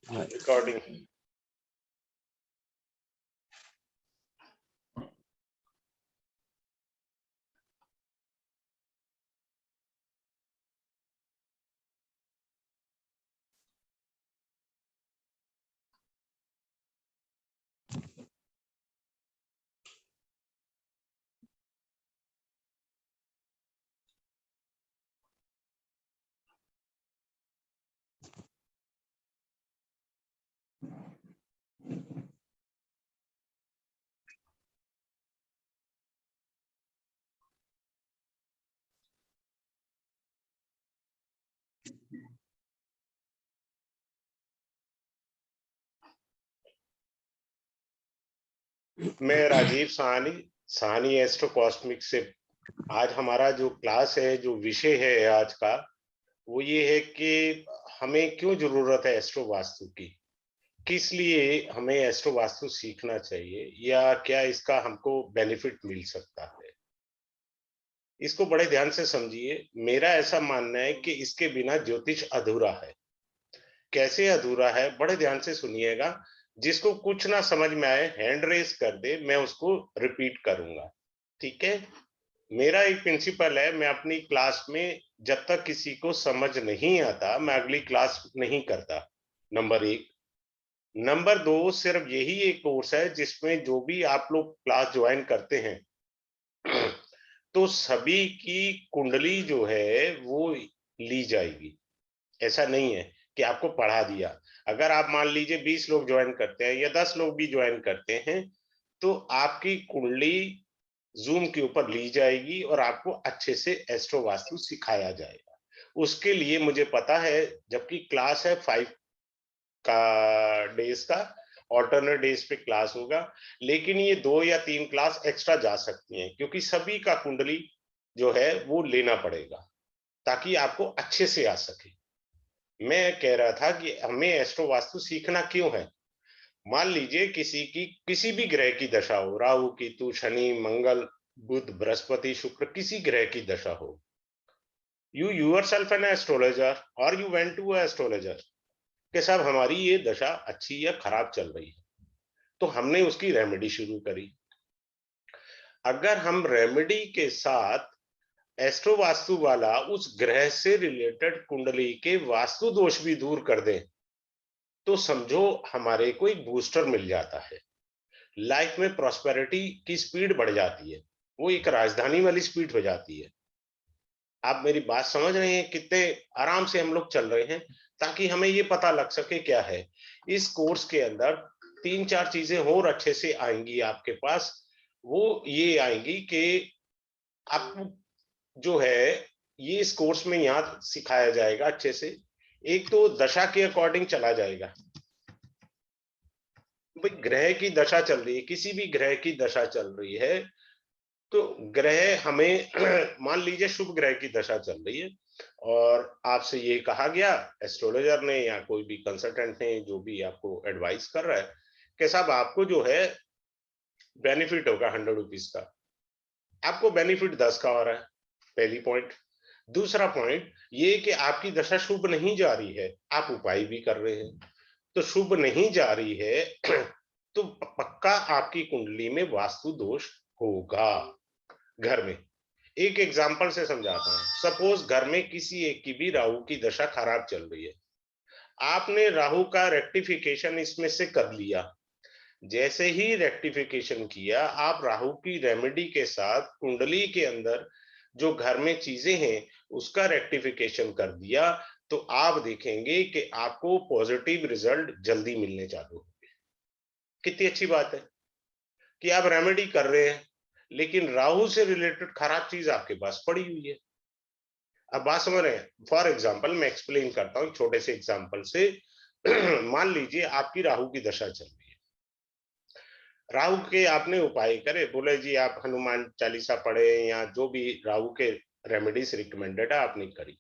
Recording. मैं Rajiv Sahni, Sahni astro cosmic से। आज हमारा जो क्लास है, जो विषय है आज का, वो ये है कि हमें क्यों जरूरत है एस्ट्रो वास्तु की, किस लिए हमें एस्ट्रो वास्तु सीखना चाहिए, या क्या इसका हमको बेनिफिट मिल सकता है। इसको बड़े ध्यान से समझिए। मेरा ऐसा मानना है कि इसके बिना ज्योतिष अधूरा है। कैसे अधूरा है, बड़े ध्यान से सुनिएगा। जिसको कुछ ना समझ में आए हैंड रेस कर दे, मैं उसको रिपीट करूंगा। ठीक है। मेरा एक प्रिंसिपल है, मैं अपनी क्लास में जब तक किसी को समझ नहीं आता मैं अगली क्लास नहीं करता। नंबर एक। नंबर दो, सिर्फ यही एक कोर्स है जिसमें जो भी आप लोग क्लास ज्वाइन करते हैं तो सभी की कुंडली जो है वो ली जाएगी। ऐसा नहीं है कि आपको पढ़ा दिया। अगर आप मान लीजिए 20 लोग ज्वाइन करते हैं या 10 लोग भी ज्वाइन करते हैं, तो आपकी कुंडली जूम के ऊपर ली जाएगी और आपको अच्छे से एस्ट्रो वास्तु सिखाया जाएगा। उसके लिए मुझे पता है, जबकि क्लास है 5 का डेज का, ऑल्टरनेट डेज पे क्लास होगा, लेकिन ये 2 या 3 क्लास एक्स्ट्रा जा सकती हैं, क्योंकि सभी का कुंडली जो है वो लेना पड़ेगा ताकि आपको अच्छे से आ सके। मैं कह रहा था कि हमें एस्ट्रो वास्तु सीखना क्यों है। मान लीजिए किसी की किसी भी ग्रह की दशा हो, राहु केतु शनि मंगल बुध बृहस्पति शुक्र, किसी ग्रह की दशा हो, यू योरसेल्फ एन एस्ट्रोलॉजर और यू वेंट टू एस्ट्रोलॉजर कि साहब हमारी ये दशा अच्छी या खराब चल रही है, तो हमने उसकी रेमेडी शुरू करी। अगर हम रेमेडी के साथ एस्ट्रो वास्तु वाला उस ग्रह से रिलेटेड कुंडली के वास्तु दोष भी दूर कर दें, तो समझो हमारे को एक बूस्टर मिल जाता है। लाइफ में प्रॉस्पेरिटी की स्पीड बढ़ जाती है, वो एक राजधानी वाली स्पीड हो जाती है। आप मेरी बात समझ रहे हैं, कितने आराम से हम लोग चल रहे हैं, ताकि हमें ये पता लग सके क्या है इस कोर्स के अंदर। 3-4 चीजें और अच्छे से आएंगी आपके पास। वो ये आएंगी कि आपको जो है ये इस कोर्स में यहाँ सिखाया जाएगा अच्छे से। एक तो दशा के अकॉर्डिंग चला जाएगा। भाई ग्रह की दशा चल रही है, किसी भी ग्रह की दशा चल रही है, तो ग्रह हमें मान लीजिए शुभ ग्रह की दशा चल रही है और आपसे ये कहा गया एस्ट्रोलॉजर ने या कोई भी कंसल्टेंट ने जो भी आपको एडवाइस कर रहा है कि साहब आपको जो है बेनिफिट होगा 100 रुपीज का, आपको बेनिफिट 10 का हो रहा है। पहली पॉइंट। दूसरा पॉइंट ये कि आपकी दशा शुभ नहीं जा रही है, आप उपाय भी कर रहे हैं, तो शुभ नहीं जा रही है तो पक्का आपकी कुंडली में वास्तु दोष होगा। घर में एक एग्जांपल से समझाता हूं। सपोज घर में किसी एक की भी राहु की दशा खराब चल रही है, आपने राहु का रेक्टिफिकेशन इसमें से कर लिया। जैसे ही रेक्टिफिकेशन किया, आप राहु की रेमेडी के साथ कुंडली के अंदर जो घर में चीजें हैं उसका रेक्टिफिकेशन कर दिया, तो आप देखेंगे कि आपको पॉजिटिव रिजल्ट जल्दी मिलने चालू होंगे। कितनी अच्छी बात है कि आप रेमेडी कर रहे हैं, लेकिन राहु से रिलेटेड खराब चीज आपके पास पड़ी हुई है। अब बात समझ रहे हैं। फॉर एग्जाम्पल मैं एक्सप्लेन करता हूँ छोटे से एग्जाम्पल से। मान लीजिए आपकी राहु की दशा चल रही है, राहु के आपने उपाय करे, बोले जी आप हनुमान चालीसा पढ़े या जो भी राहु के रेमेडीज रिकमेंडेड है आपने करी,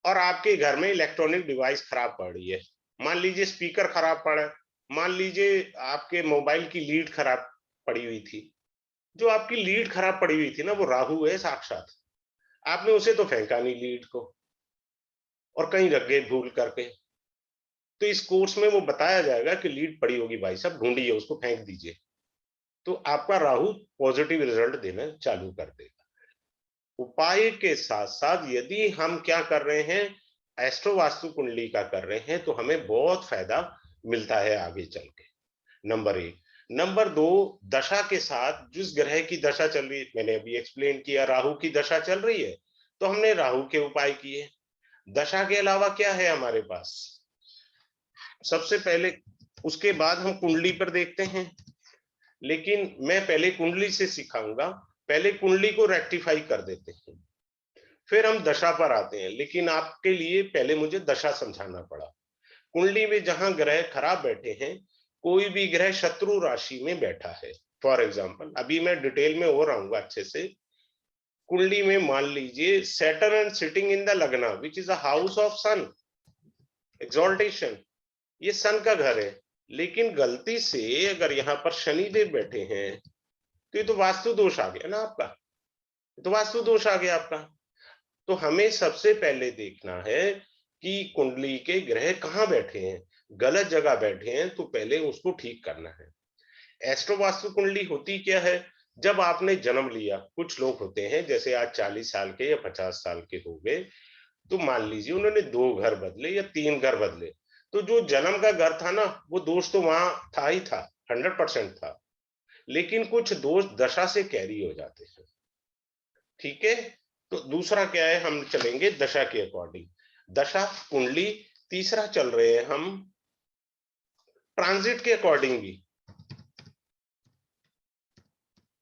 और आपके घर में इलेक्ट्रॉनिक डिवाइस खराब पड़ रही है। मान लीजिए स्पीकर खराब पड़ा है, मान लीजिए आपके मोबाइल की लीड खराब पड़ी हुई थी। जो आपकी लीड खराब पड़ी हुई थी ना, वो राहु है साक्षात। आपने उसे तो फेंका नहीं लीड को, और कहीं रख गए भूल करके। तो इस कोर्स में वो बताया जाएगा कि लीड पड़ी होगी भाई साहब, ढूंढिए उसको, फेंक दीजिए, तो आपका राहु पॉजिटिव रिजल्ट देना चालू कर देगा। उपाय के साथ साथ यदि हम क्या कर रहे हैं, एस्ट्रो वास्तु कुंडली का कर रहे हैं, तो हमें बहुत फायदा मिलता है आगे चल के। नंबर 1। नंबर 2, दशा के साथ जिस ग्रह की दशा चल रही है, मैंने अभी एक्सप्लेन किया, राहु की दशा चल रही है, तो हमने राहु के उपाय किए। दशा के अलावा क्या है हमारे पास, सबसे पहले उसके बाद हम कुंडली पर देखते हैं, लेकिन मैं पहले कुंडली से सिखाऊंगा। पहले कुंडली को रेक्टिफाई कर देते हैं, फिर हम दशा पर आते हैं, लेकिन आपके लिए पहले मुझे दशा समझाना पड़ा। कुंडली में जहां ग्रह खराब बैठे हैं, कोई भी ग्रह शत्रु राशि में बैठा है, फॉर एग्जाम्पल, अभी मैं डिटेल में हो रहूंगा अच्छे से। कुंडली में मान लीजिए Saturn and sitting in the lagna which is a house of sun exaltation, ये सन का घर है, लेकिन गलती से अगर यहाँ पर शनिदेव बैठे हैं, तो ये तो वास्तु दोष आ गया ना आपका, तो वास्तु दोष आ गया आपका। तो हमें सबसे पहले देखना है कि कुंडली के ग्रह कहाँ बैठे हैं, गलत जगह बैठे हैं तो पहले उसको ठीक करना है। एस्ट्रो वास्तु कुंडली होती क्या है, जब आपने जन्म लिया, कुछ लोग होते हैं जैसे आज 40 साल के या 50 साल के हो गए, तो मान लीजिए उन्होंने 2 घर बदले या 3 घर बदले, तो जो जन्म का घर था ना, वो दोष तो वहां था ही था, 100% था, लेकिन कुछ दोष दशा से कैरी हो जाते हैं। ठीक है, तो दूसरा क्या है, हम चलेंगे दशा के अकॉर्डिंग, दशा कुंडली। तीसरा चल रहे हैं हम ट्रांजिट के अकॉर्डिंग भी,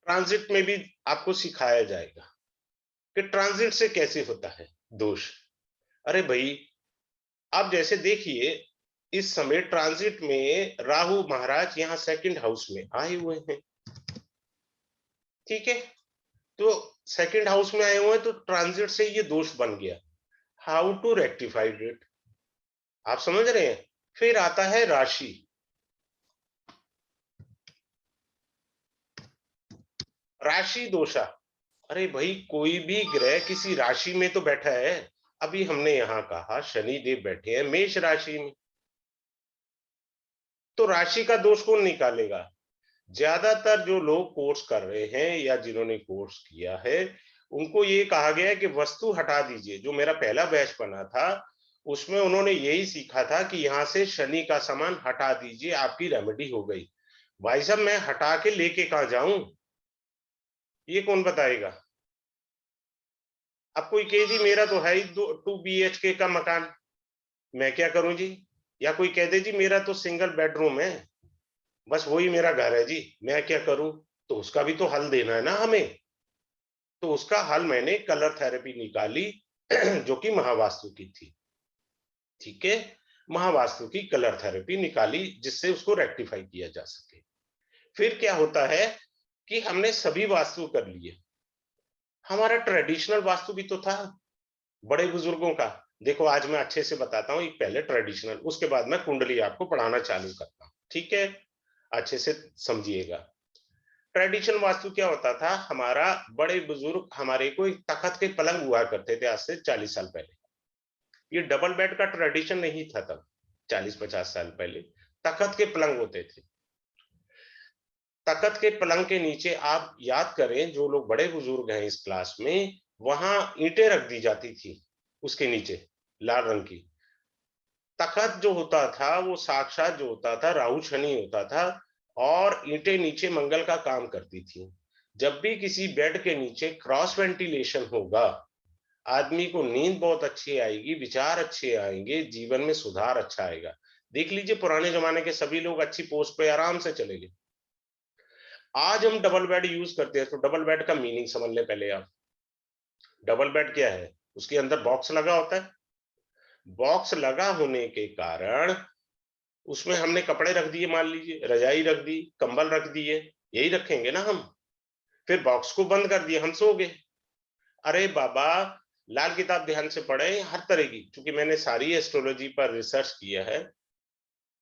ट्रांजिट में भी आपको सिखाया जाएगा कि ट्रांजिट से कैसे होता है दोष। अरे भाई, आप जैसे देखिए इस समय ट्रांजिट में राहु महाराज यहाँ सेकंड हाउस में आए हुए हैं, ठीक है, तो सेकंड हाउस में आए हुए हैं, तो ट्रांजिट से ये दोष बन गया। हाउ टू रेक्टिफाई इट, आप समझ रहे हैं। फिर आता है राशि, राशि दोषा। अरे भाई, कोई भी ग्रह किसी राशि में तो बैठा है, अभी हमने यहां कहा शनि देव बैठे हैं मेष राशि में, तो राशि का दोष कौन निकालेगा। ज्यादातर जो लोग कोर्स कर रहे हैं या जिन्होंने कोर्स किया है, उनको ये कहा गया है कि वस्तु हटा दीजिए। जो मेरा पहला बैच बना था उसमें उन्होंने यही सीखा था कि यहां से शनि का सामान हटा दीजिए, आपकी रेमेडी हो गई। भाई साहब, मैं हटा के लेके कहां जाऊं, ये कौन बताएगा। अब कोई कहे जी मेरा तो है ही 2 BHK का मकान, मैं क्या करूं जी। या कोई कह दे जी मेरा तो सिंगल बेडरूम है, बस वही मेरा घर है जी, मैं क्या करूं। तो उसका भी तो हल देना है ना हमें। तो उसका हल मैंने कलर थेरेपी निकाली जो कि महावास्तु की थी, ठीक है, महावास्तु की कलर थेरेपी निकाली जिससे उसको रेक्टिफाई किया जा सके। फिर क्या होता है कि हमने सभी वास्तु कर लिए, हमारा ट्रेडिशनल वास्तु भी तो था बड़े बुजुर्गों का। देखो आज मैं अच्छे से बताता हूँ, एक पहले ट्रेडिशनल, उसके बाद मैं कुंडली आपको पढ़ाना चालू करता हूँ, ठीक है, अच्छे से समझिएगा। ट्रेडिशनल वास्तु क्या होता था, हमारा बड़े बुजुर्ग हमारे को एक तखत के पलंग हुआ करते थे आज से 40 साल पहले। ये डबल बेड का ट्रेडिशन नहीं था तब, 40-50 साल पहले तखत के पलंग होते थे। तखत के पलंग के नीचे आप याद करें, जो लोग बड़े बुजुर्ग हैं इस क्लास में, वहां ईंटें रख दी जाती थी, उसके नीचे लाल रंग की। तखत जो होता था वो साक्षात जो होता था राहु शनि होता था, और ईंटें नीचे मंगल का काम करती थी। जब भी किसी बेड के नीचे क्रॉस वेंटिलेशन होगा, आदमी को नींद बहुत अच्छी आएगी, विचार अच्छे आएंगे, जीवन में सुधार अच्छा आएगा। देख लीजिए पुराने जमाने के सभी लोग अच्छी पोस्ट पे आराम से चले गए। आज हम डबल बेड यूज करते हैं, तो डबल बेड का मीनिंग समझ ले पहले आप। डबल बेड क्या है, उसके अंदर बॉक्स लगा होता है, बॉक्स लगा होने के कारण उसमें हमने कपड़े रख दिए, मान लीजिए रजाई रख दी, कंबल रख दिए, यही रखेंगे ना हम। फिर बॉक्स को बंद कर दिए, हम सो गए। अरे बाबा, लाल किताब ध्यान से पढ़े हर तरह की, क्योंकि मैंने सारी एस्ट्रोलॉजी पर रिसर्च किया है।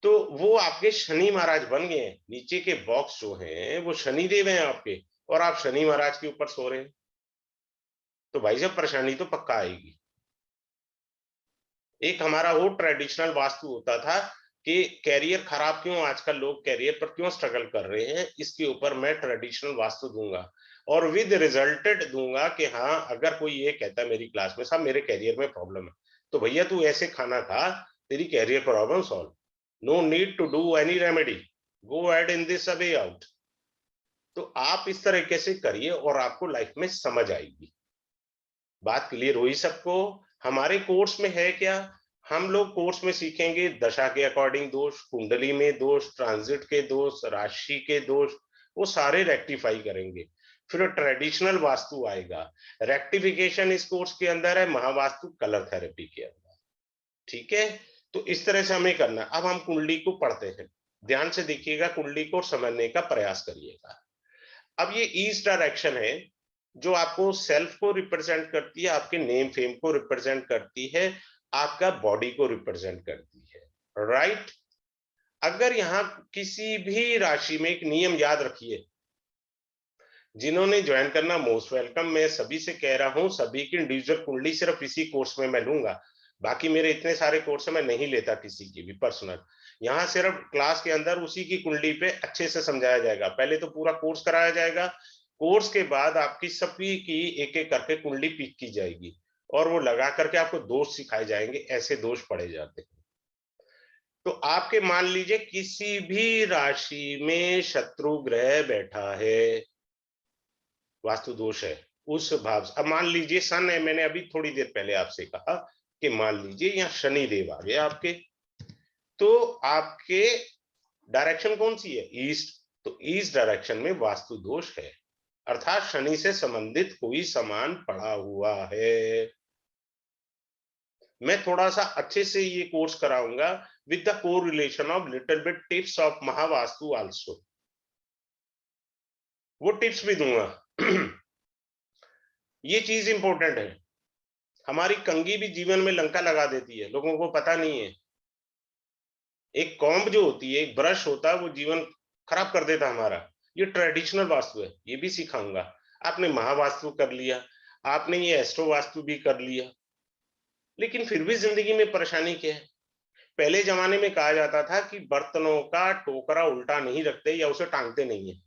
तो वो आपके शनि महाराज बन गए हैं, नीचे के बॉक्स जो हैं वो शनि देव हैं आपके, और आप शनि महाराज के ऊपर सो रहे हैं, तो भाई साहब परेशानी तो पक्का आएगी। एक हमारा वो ट्रेडिशनल वास्तु होता था, कि कैरियर खराब क्यों, आजकल लोग कैरियर पर क्यों स्ट्रगल कर रहे हैं, इसके ऊपर मैं ट्रेडिशनल वास्तु दूंगा और विद रिजल्टेड दूंगा कि हाँ, अगर कोई ये कहता है मेरी क्लास में साहब मेरे कैरियर में प्रॉब्लम है, तो भैया तू ऐसे खाना खा, तेरी career problem solve. No need to do any remedy, go ahead in this way out. तो आप इस तरीके से करिए और आपको लाइफ में समझ आएगी। बात क्लियर हुई सबको? हमारे कोर्स में है क्या, हम लोग कोर्स में सीखेंगे दशा के अकॉर्डिंग दोष, कुंडली में दोष, ट्रांजिट के दोष, राशि के दोष, वो सारे रेक्टिफाई करेंगे। फिर ट्रेडिशनल वास्तु आएगा, रेक्टिफिकेशन इस कोर्स के अंदर है, महावास्तु कलर थेरेपी के अंदर। ठीक है, तो इस तरह से हमें करना। अब हम कुंडली को पढ़ते हैं, ध्यान से देखिएगा कुंडली को समझने का प्रयास करिएगा। अब ये ईस्ट डायरेक्शन है जो आपको सेल्फ को रिप्रेजेंट करती है, आपके नेम फेम को रिप्रेजेंट करती है, आपका बॉडी को रिप्रेजेंट करती है, राइट। अगर यहाँ किसी भी राशि में एक नियम याद रखिए, जिन्होंने ज्वाइन करना मोस्ट वेलकम, मैं सभी से कह रहा हूं, सभी की इंडिविजुअल कुंडली सिर्फ इसी कोर्स में मैं लूंगा, बाकी मेरे इतने सारे कोर्स में नहीं लेता किसी की भी पर्सनल। यहाँ सिर्फ क्लास के अंदर उसी की कुंडली पे अच्छे से समझाया जाएगा, पहले तो पूरा कोर्स कराया जाएगा, कोर्स के बाद आपकी सभी की एक एक करके कुंडली पिक की जाएगी और वो लगा करके आपको दोष सिखाए जाएंगे, ऐसे दोष पढ़े जाते हैं। तो आपके मान लीजिए किसी भी राशि में शत्रु ग्रह बैठा है, वास्तु दोष है उस भाव से। अब मान लीजिए सन है, मैंने अभी थोड़ी देर पहले आपसे कहा कि मान लीजिए यहाँ शनि देव आ गए आपके, तो आपके डायरेक्शन कौन सी है, ईस्ट, तो ईस्ट डायरेक्शन में वास्तु दोष है, अर्थात शनि से संबंधित कोई सामान पड़ा हुआ है। मैं थोड़ा सा अच्छे से ये कोर्स कराऊंगा with the correlation of little bit tips of Mahavastu also, वो टिप्स भी दूंगा। ये चीज इंपॉर्टेंट है, हमारी कंघी भी जीवन में लंका लगा देती है, लोगों को पता नहीं है। एक कॉम्ब जो होती है, एक ब्रश होता है, वो जीवन खराब कर देता हमारा। ये ट्रेडिशनल वास्तु है, ये भी सिखाऊंगा। आपने महावास्तु कर लिया, आपने ये एस्ट्रो वास्तु भी कर लिया, लेकिन फिर भी जिंदगी में परेशानी क्या है? पहले जमाने में कहा जाता था कि बर्तनों का टोकरा उल्टा नहीं रखते या उसे टांगते नहीं है।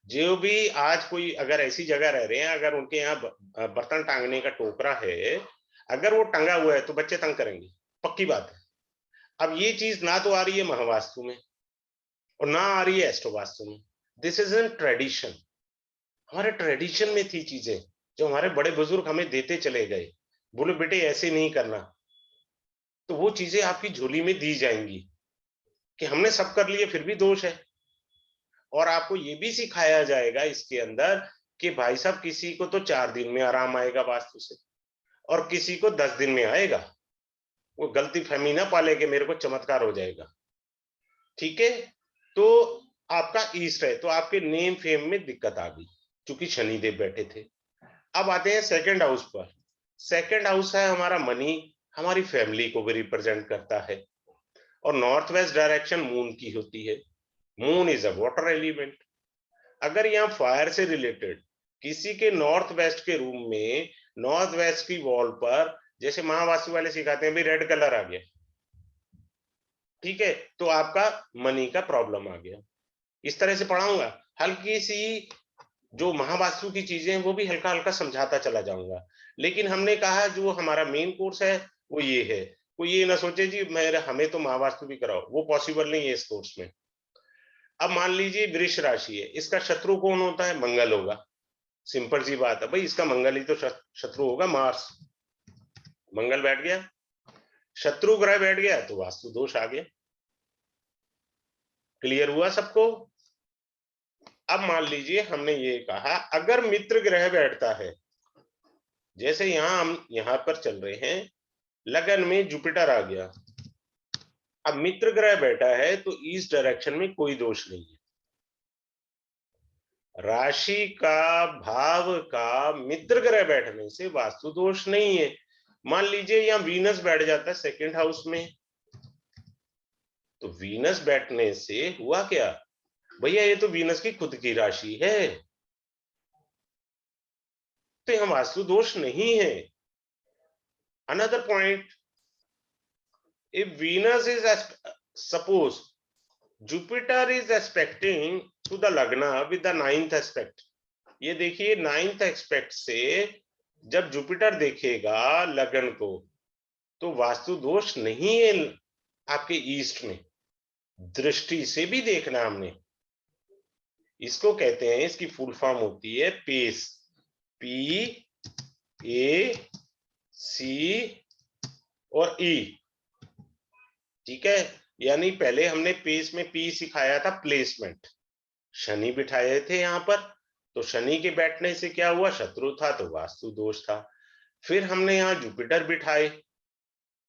जो भी आज कोई अगर ऐसी जगह रह रहे हैं, अगर उनके यहाँ बर्तन टांगने का टोकरा है, अगर वो टंगा हुआ है तो बच्चे तंग करेंगे, पक्की बात है। अब ये चीज ना तो आ रही है महावास्तु में और ना आ रही है एस्ट्रो वास्तु में। दिस इज एन ट्रेडिशन, हमारे ट्रेडिशन में थी चीजें जो हमारे बड़े बुजुर्ग हमें देते चले गए, बोले बेटे ऐसे नहीं करना, तो वो चीजें आपकी झोली में दी जाएंगी कि हमने सब कर लिए फिर भी दोष है। और आपको ये भी सिखाया जाएगा इसके अंदर कि भाई साहब किसी को तो 4 दिन में आराम आएगा वास्तु से और किसी को 10 दिन में आएगा। वो गलती फहमी ना पाले कि मेरे को चमत्कार हो जाएगा। ठीक है, तो आपका ईस्ट है, तो आपके नेम फेम में दिक्कत आ गई क्योंकि शनिदेव बैठे थे। अब आते हैं सेकंड हाउस पर। सेकंड हाउस है हमारा मनी, हमारी फैमिली को भी रिप्रेजेंट करता है और नॉर्थ वेस्ट डायरेक्शन मून की होती है। Moon is a water element. अगर यहाँ फायर से रिलेटेड किसी के नॉर्थ वेस्ट के रूम में, नॉर्थ वेस्ट की वॉल पर, जैसे महावास्तु वाले सिखाते हैं भी रेड कलर आ गया, ठीक है, तो आपका मनी का प्रॉब्लम आ गया। इस तरह से पढ़ाऊंगा, हल्की सी जो महावास्तु की चीजें हैं वो भी हल्का हल्का समझाता चला जाऊंगा। लेकिन हमने कहा जो हमारा मेन कोर्स है वो ये है, कोई ये ना सोचे जी मेरे हमें तो महावास्तु भी कराओ, वो पॉसिबल नहीं है इस कोर्स में। अब मान लीजिए वृष राशि है, इसका शत्रु कौन होता है, मंगल होगा। सिंपल सी बात है भाई, इसका मंगल ही तो शत्रु होगा, मार्स। मंगल बैठ गया, शत्रु ग्रह बैठ गया तो वास्तु दोष आ गया। क्लियर हुआ सबको? अब मान लीजिए हमने ये कहा अगर मित्र ग्रह बैठता है, जैसे यहां हम यहां पर चल रहे हैं, लगन में जुपिटर आ गया, अब मित्र ग्रह बैठा है तो ईस्ट डायरेक्शन में कोई दोष नहीं है। राशि का, भाव का मित्र ग्रह बैठने से वास्तु दोष नहीं है। मान लीजिए यहाँ वीनस बैठ जाता है सेकंड हाउस में, तो वीनस बैठने से हुआ क्या भैया, ये तो वीनस की खुद की राशि है, तो यहाँ वास्तु दोष नहीं है। Another point, if Venus is suppose Jupiter is aspecting to the Lagna with the 9th aspect. ये देखिए 9th aspect से जब जुपिटर देखेगा लगन को तो वास्तु दोष नहीं है आपके ईस्ट में, दृष्टि से भी देखना हमने। इसको कहते हैं, इसकी फुल फॉर्म होती है पेस, PAC और E, ठीक है। यानी पहले हमने पेस में P सिखाया था प्लेसमेंट, शनि बिठाए थे यहाँ पर, तो शनि के बैठने से क्या हुआ, शत्रु था तो वास्तु दोष था। फिर हमने यहाँ जुपिटर बिठाए,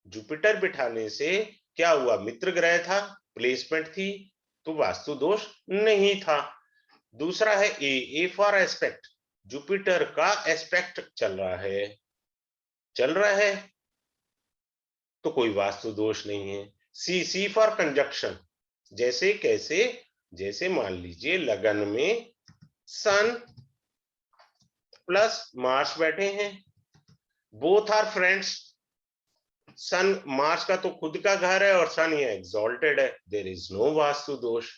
जुपिटर बिठाने से क्या हुआ, मित्र ग्रह था, प्लेसमेंट थी तो वास्तु दोष नहीं था। दूसरा है ए फॉर एस्पेक्ट, जुपिटर का एस्पेक्ट चल रहा है तो कोई वास्तु दोष नहीं है। सी फॉर कंजक्शन, जैसे कैसे, जैसे मान लीजिए लगन में सन प्लस मार्स बैठे हैं, both are friends, sun Mars का तो खुद का घर है और सन ये एग्जॉल्टेड है, देयर इज नो वास्तु दोष,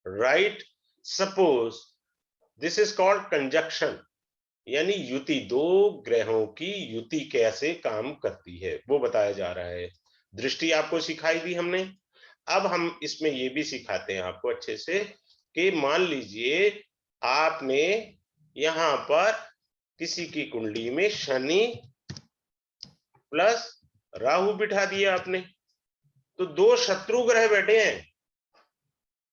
right. Suppose this is called conjunction, यानी युति, दो ग्रहों की युति कैसे काम करती है वो बताया जा रहा है। दृष्टि आपको सिखाई दी हमने, अब हम इसमें ये भी सिखाते हैं आपको अच्छे से कि मान लीजिए आपने यहां पर किसी की कुंडली में शनि प्लस राहु बिठा दिया आपने, तो दो शत्रु ग्रह बैठे हैं,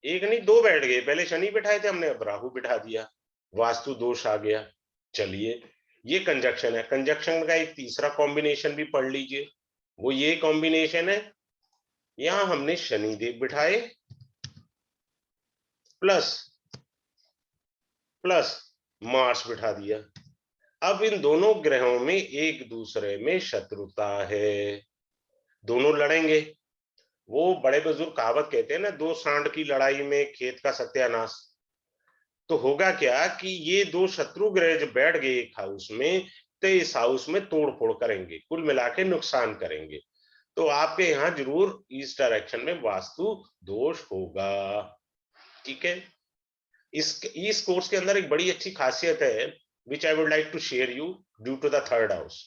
एक नहीं दो बैठ गए, पहले शनि बिठाए थे हमने, अब राहु बिठा दिया, वास्तु दोष आ गया। चलिए ये कंजक्शन है, कंजक्शन का एक तीसरा कॉम्बिनेशन भी पढ़ लीजिए, वो ये कॉम्बिनेशन है, यहां हमने शनिदेव बिठाए प्लस मार्स बिठा दिया। अब इन दोनों ग्रहों में एक दूसरे में शत्रुता है, दोनों लड़ेंगे। वो बड़े बुजुर्ग कहावत कहते हैं ना, दो सांड की लड़ाई में खेत का सत्यानाश। तो होगा क्या कि ये दो शत्रु ग्रह जो बैठ गए एक हाउस में, तो इस हाउस में तोड़ फोड़ करेंगे, कुल मिला के नुकसान करेंगे। तो आपके यहाँ जरूर इस डायरेक्शन में वास्तु दोष होगा, ठीक है। इस कोर्स के अंदर एक बड़ी अच्छी खासियत है which I would like to share you due to the third house.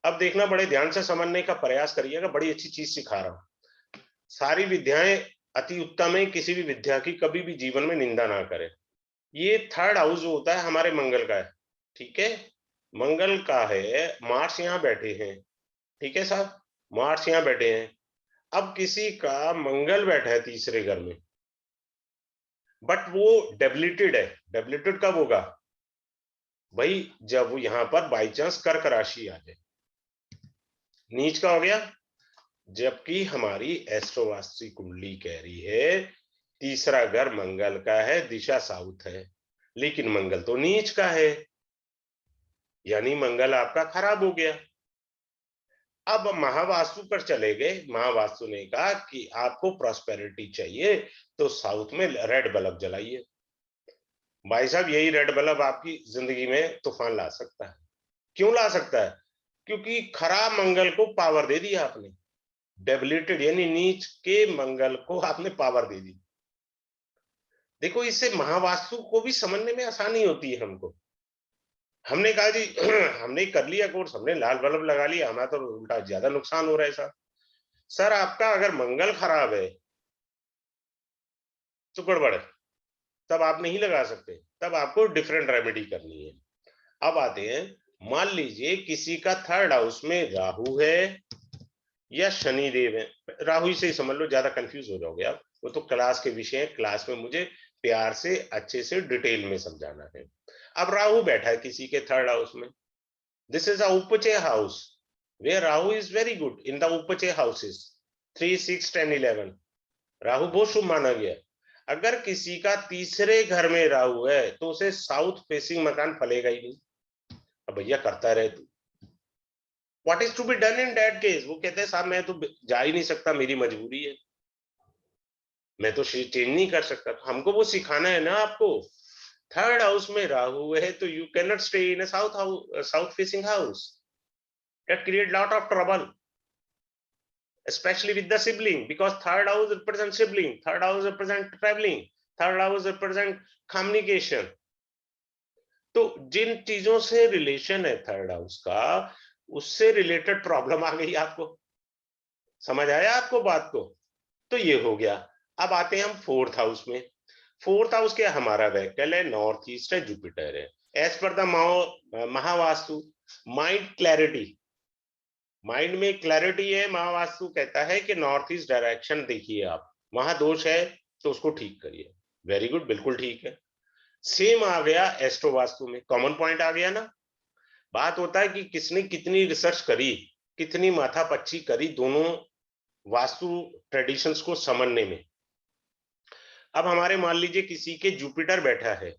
अब देखना, बड़े ध्यान से समझने का प्रयास करिएगा, बड़ी अच्छी चीज सिखा रहा हूं। सारी विद्याएं अति उत्तम है, किसी भी विद्या की कभी भी जीवन में निंदा ना करें। ये थर्ड हाउस जो होता है हमारे मंगल का है, ठीक है, मंगल का है, मार्स यहाँ बैठे हैं, ठीक है साहब, मार्स यहाँ बैठे हैं। अब किसी का मंगल बैठा है तीसरे घर में, बट वो डेबिलिटेड है। डेबिलिटेड कब होगा भाई, जब वो यहां पर बाई चांस कर्क राशि आ जाए, नीच का हो गया। जबकि हमारी एस्ट्रोवास्तु कुंडली कह रही है तीसरा घर मंगल का है, दिशा साउथ है, लेकिन मंगल तो नीच का है, यानी मंगल आपका खराब हो गया। अब महावास्तु पर चले गए, महावास्तु ने कहा कि आपको प्रॉस्पेरिटी चाहिए तो साउथ में रेड बल्ब जलाइए। भाई साहब यही रेड बल्ब आपकी जिंदगी में तूफान ला सकता है। क्यों ला सकता है? क्योंकि खराब मंगल को पावर दे दिया आपने, डेबिलिटेड यानी नीच के मंगल को आपने पावर दे दी। देखो इससे महावास्तु को भी समझने में आसानी होती है हमको। हमने कहा जी हमने कर लिया कोर्स, हमने लाल बल्ब लगा लिया, हमारा तो उल्टा ज्यादा नुकसान हो रहा है सर। सर आपका अगर मंगल खराब है तो गड़बड़ है, तब आप नहीं लगा सकते, तब आपको डिफरेंट रेमेडी करनी है। अब आते हैं, मान लीजिए किसी का थर्ड हाउस में राहु है या शनि देव है, राहु से ही समझ लो, ज्यादा कंफ्यूज हो जाओगे आप, वो तो क्लास के विषय है, क्लास में मुझे प्यार से अच्छे से डिटेल में समझाना है। अब राहु बैठा है किसी के थर्ड हाउस में, this is a upachaya house where Rahu is very good in the upachaya houses 3, 6, 10, 11, Rahu बहुत शुभ माना गया। अगर किसी का तीसरे घर में राहु है तो उसे साउथ फेसिंग मकान फलेगा ही नहीं। अब भैया करता रहे तू, what is to be done in that case? वो कहते हैं साहब मैं तो जा ही नहीं सकता, मेरी मजबूरी है, मैं तो चेंज नहीं कर सकता। तो हमको वो सिखाना है ना आपको, थर्ड हाउस में राहु है तो you can not stay in a south facing house, that create lot of trouble. especially with the sibling, because third house represents sibling, third house represents traveling, third house represent communication. तो जिन चीजों से relation है third house का, उससे related problem आ गई आपको। समझ आया आपको बात को? तो ये हो गया। अब आते हैं हम फोर्थ हाउस में। फोर्थ हाउस क्या हमारा व्हीकल है, नॉर्थ ईस्ट है, जुपिटर है। As per the Mahavastu, mind clarity, mind में क्लैरिटी है। महावास्तु कहता है कि नॉर्थ ईस्ट डायरेक्शन देखिए आप, वहां दोष है तो उसको ठीक करिए। वेरी गुड, बिल्कुल ठीक है। सेम आ गया एस्ट्रो वास्तु में, कॉमन पॉइंट आ गया ना। बात होता है कि किसने कितनी रिसर्च करी, कितनी माथापच्ची करी दोनों वास्तु ट्रेडिशंस को समझने में। अब हमारे मान लीजिए किसी के जुपिटर बैठा है,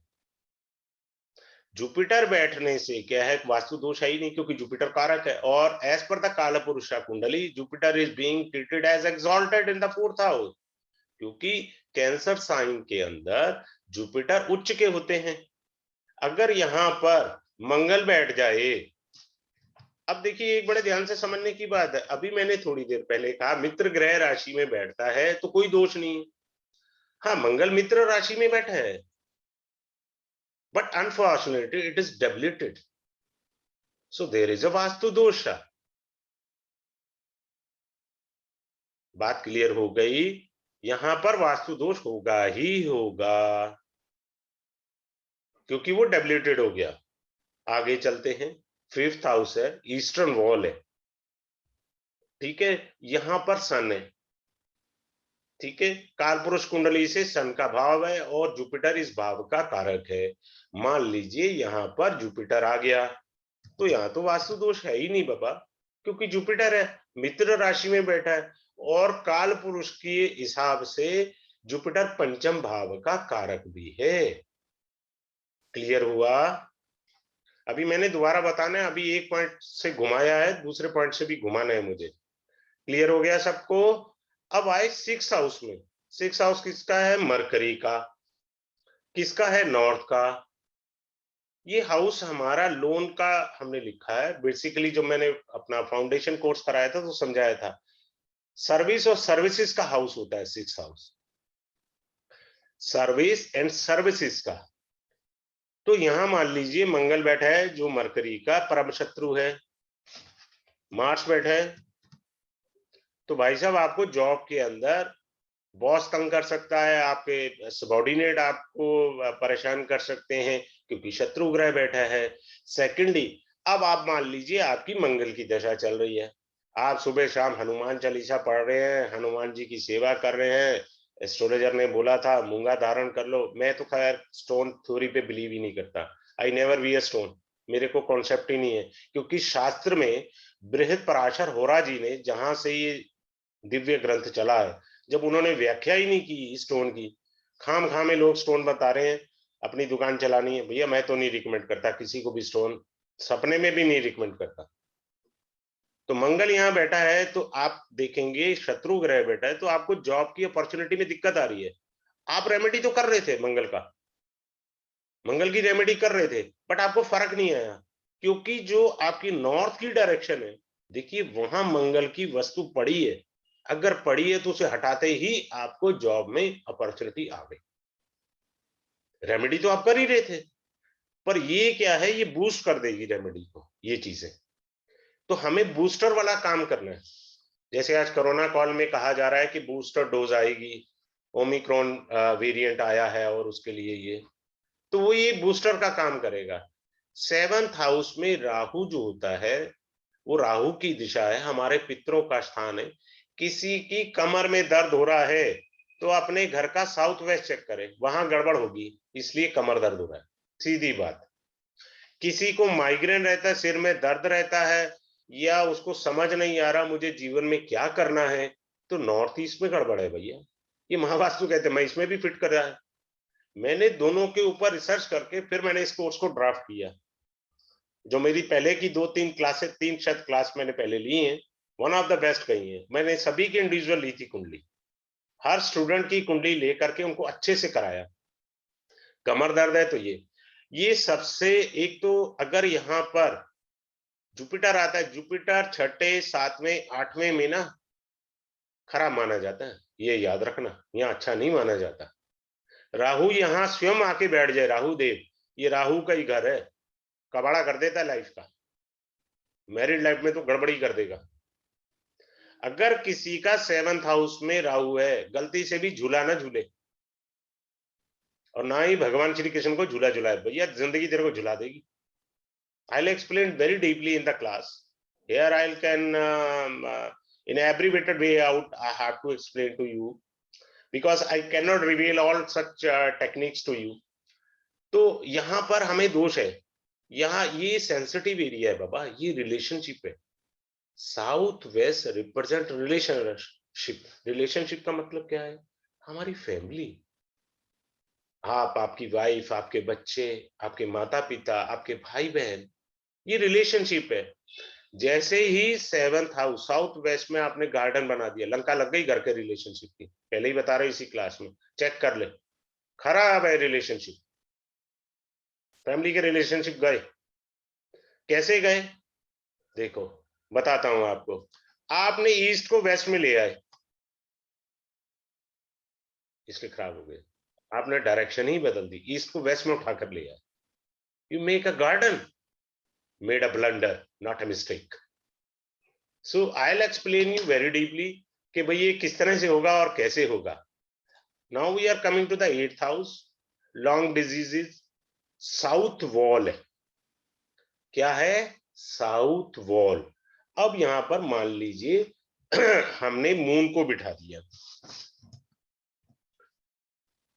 जुपिटर बैठने से क्या है, वास्तु दोष है ही नहीं, क्योंकि जुपिटर कारक है। और as per the Kaal Purusha kundli, Jupiter is being treated as exalted in the fourth house, क्योंकि कैंसर साइन के अंदर जुपिटर उच्च के होते हैं। अगर यहां पर मंगल बैठ जाए, अब देखिए एक बड़े ध्यान से समझने की बात है, अभी मैंने थोड़ी देर पहले कहा मित्र ग्रह राशि में बैठता है तो कोई दोष नहीं। हाँ, मंगल मित्र राशि में बैठा है, but unfortunately it is debilitated, so there is a vastu dosha। बात क्लियर हो गई? यहां पर वास्तु दोष होगा ही होगा, क्योंकि वो डेबिलिटेड हो गया। आगे चलते हैं। फिफ्थ हाउस है, ईस्टर्न वॉल है, ठीक है। यहां पर सन है, ठीक है। कालपुरुष कुंडली से सन का भाव है और जुपिटर इस भाव का कारक है। मान लीजिए यहां पर जुपिटर आ गया, तो यहाँ तो वास्तु दोष है ही नहीं बाबा, क्योंकि जुपिटर है, मित्र राशि में बैठा है, और काल पुरुष के हिसाब से जुपिटर पंचम भाव का कारक भी है। क्लियर हुआ? अभी मैंने दोबारा बताना है, अभी एक पॉइंट से घुमाया है, दूसरे पॉइंट से भी घुमाना है मुझे। क्लियर हो गया सबको? अब आए सिक्स हाउस में। सिक्स हाउस किसका है? मरकरी का। किसका है? नॉर्थ का। ये हाउस हमारा लोन का हमने लिखा है। बेसिकली जो मैंने अपना फाउंडेशन कोर्स कराया था तो समझाया था, सर्विस और सर्विसेज का हाउस होता है six house, service and services का। तो यहां मान लीजिए मंगल बैठा है जो मरकरी का परम शत्रु है, मार्स बैठा है, तो भाई साहब आपको जॉब के अंदर बॉस तंग कर सकता है, आपके सबॉर्डिनेट आपको परेशान कर सकते हैं, क्योंकि शत्रु ग्रह बैठा है। सेकेंडली, अब आप मान लीजिए आपकी मंगल की दशा चल रही है, आप सुबह शाम हनुमान चालीसा पढ़ रहे हैं, हनुमान जी की सेवा कर रहे हैं। एस्ट्रोलॉजर ने बोला था मूंगा धारण कर लो, मैं तो खैर स्टोन थ्योरी पे बिलीव ही नहीं करता, I never wear a stone, मेरे को कॉन्सेप्ट ही नहीं है। क्योंकि शास्त्र में बृहद पराशर होरा जी ने, जहां से ये दिव्य ग्रंथ चला है, जब उन्होंने व्याख्या ही नहीं की स्टोन की, खाम खामे लोग स्टोन बता रहे हैं, अपनी दुकान चलानी है। भैया मैं तो नहीं रिकमेंड करता किसी को भी स्टोन, सपने में भी नहीं रिकमेंड करता। तो मंगल यहाँ बैठा है तो आप देखेंगे शत्रु ग्रह बैठा है, तो आपको जॉब की अपॉर्चुनिटी में दिक्कत आ रही है। आप रेमेडी तो कर रहे थे मंगल का, मंगल की रेमेडी कर रहे थे, बट आपको फर्क नहीं आया, क्योंकि जो आपकी नॉर्थ की डायरेक्शन है, देखिए वहां मंगल की वस्तु पड़ी है, अगर पड़ी है तो उसे हटाते ही आपको जॉब में अपॉर्चुनिटी आ गई। रेमेडी तो आप कर ही रहे थे, पर ये क्या है, ये बूस्ट कर देगी रेमेडी को, ये चीजें। तो हमें बूस्टर वाला काम करना है। जैसे आज कोरोना कॉल में कहा जा रहा है कि बूस्टर डोज आएगी, ओमिक्रॉन वेरिएंट आया है और उसके लिए ये, तो वो ये बूस्टर का काम करेगा। सेवंथ हाउस में राहु जो होता है, वो राहु की दिशा है, हमारे पितरों का स्थान है। किसी की कमर में दर्द हो रहा है तो अपने घर का साउथ वेस्ट चेक करें, वहां गड़बड़ होगी, इसलिए कमर दर्द हो रहा है, सीधी बात। किसी को माइग्रेन रहता है, सिर में दर्द रहता है, या उसको समझ नहीं आ रहा मुझे जीवन में क्या करना है, तो नॉर्थ ईस्ट में गड़बड़ है भैया। ये महावास्तु कहते हैं, मैं इसमें भी फिट कर रहा है। मैंने दोनों के ऊपर रिसर्च करके फिर मैंने इस कोर्स को ड्राफ्ट किया। जो मेरी पहले की 2-3 क्लासेस, 3 शत क्लास मैंने पहले ली हैं, वन ऑफ द बेस्ट कही है। मैंने सभी की इंडिविजुअल ली थी कुंडली, हर स्टूडेंट की कुंडली लेकर के उनको अच्छे से कराया। कमर दर्द है तो ये सबसे, एक तो अगर यहाँ पर जुपिटर आता है, जुपिटर छठे, सातवें, आठवें में ना खराब माना जाता है, ये याद रखना, यहाँ अच्छा नहीं माना जाता। राहु यहाँ स्वयं आके बैठ जाए, राहु देव, ये राहु का ही घर है, कबाड़ा कर देता है लाइफ का, मैरिड लाइफ में तो गड़बड़ी कर देगा। अगर किसी का 7th हाउस में राहु है, गलती से भी झूला ना झूले, और ना ही भगवान श्री कृष्ण को झूला झुलाए, भैया जिंदगी तेरे को झुला देगी। I'll explain very deeply in the class. Here I can in abbreviated way out I have to explain to you because I cannot reveal all such techniques to you. तो यहाँ पर हमें दोष है, यहाँ ये सेंसिटिव एरिया है बाबा, ये रिलेशनशिप है। South west represent relationship. Relationship का मतलब क्या है? हमारी फैमिली, आप, आपकी वाइफ, आपके बच्चे, आपके माता पिता, आपके भाई बहन, ये रिलेशनशिप है। जैसे ही 7th हाउस साउथ वेस्ट में आपने गार्डन बना दिया, लंका लग गई घर के रिलेशनशिप की, पहले ही बता रहे इसी क्लास में, चेक कर ले, खराब है रिलेशनशिप, फैमिली के रिलेशनशिप गए। कैसे गए? देखो बताता हूं आपको। आपने ईस्ट को वेस्ट में ले आए, इसलिए खराब हो गए। आपने डायरेक्शन ही बदल दी, ईस्ट को वेस्ट में उठाकर ले आए। You make a garden, made a blunder, not a mistake. So I will explain you very deeply कि भाई ये किस तरह से होगा और कैसे होगा। Now we are coming to the 8th house, long diseases, south wall है। क्या है? South wall. अब यहां पर मान लीजिए हमने मून को बिठा दिया।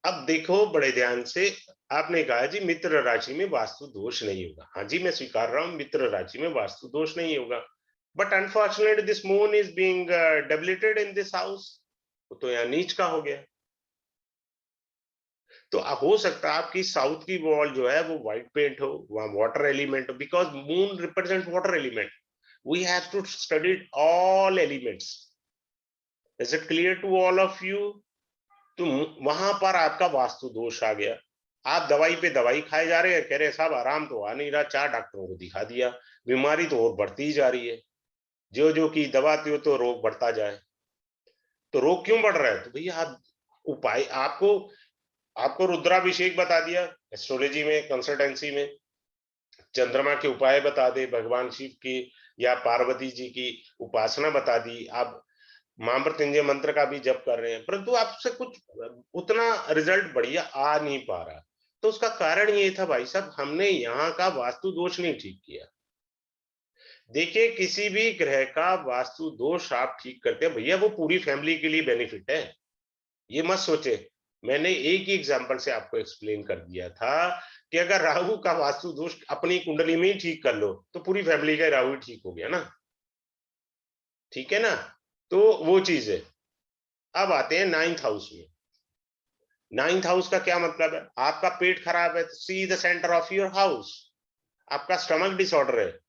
अब देखो बड़े ध्यान से, आपने कहा जी मित्र राशि में वास्तु दोष नहीं होगा। हाँ जी, मैं स्वीकार रहा हूं मित्र राशि में वास्तु दोष नहीं होगा, but unfortunately this moon is being debilitated in this house, तो यहाँ नीच का हो गया। तो हो सकता है आपकी साउथ की वॉल जो है वो व्हाइट पेंट हो, वहां वाटर एलिमेंट हो, because moon represent water element. We have to study all elements. Is it clear to all of you? तो वहां पर आपका वास्तु दोष आ गया। आप दवाई पे दवाई खाए जा रहे हैं, कह रहे साहब आराम तो आ नहीं रहा, 4 डॉक्टरों को दिखा दिया, बीमारी तो और बढ़ती ही जा रही है, जो जो की दवा त्यों तो रोग बढ़ता जाए। तो रोग क्यों बढ़ रहा है? तो भैया आप उपाय, आपको आपको रुद्राभिषेक बता दिया एस्ट्रोलॉजी में, कंसल्टेंसी में, चंद्रमा के उपाय बता दे, भगवान शिव की या पार्वती जी की उपासना बता दी, आप महामृत्युंजय मंत्र का भी जप कर रहे हैं, परंतु आपसे कुछ उतना रिजल्ट बढ़िया आ नहीं पा रहा। तो उसका कारण ये था भाई साहब, हमने यहाँ का वास्तु दोष नहीं ठीक किया। देखिए किसी भी ग्रह का वास्तु दोष आप ठीक करते हैं भैया, वो पूरी फैमिली के लिए बेनिफिट है, ये मत सोचे। मैंने एक ही एग्जांपल से आपको एक्सप्लेन कर दिया था कि अगर राहु का वास्तु दोष अपनी कुंडली में ही ठीक कर लो तो पूरी फैमिली का राहु ठीक हो गया ना, ठीक है ना? तो वो चीज है। अब आते हैं 9th हाउस में। 9th हाउस का क्या मतलब है? आपका पेट खराब है, see the centre of your house, आपका स्टमक डिसऑर्डर है,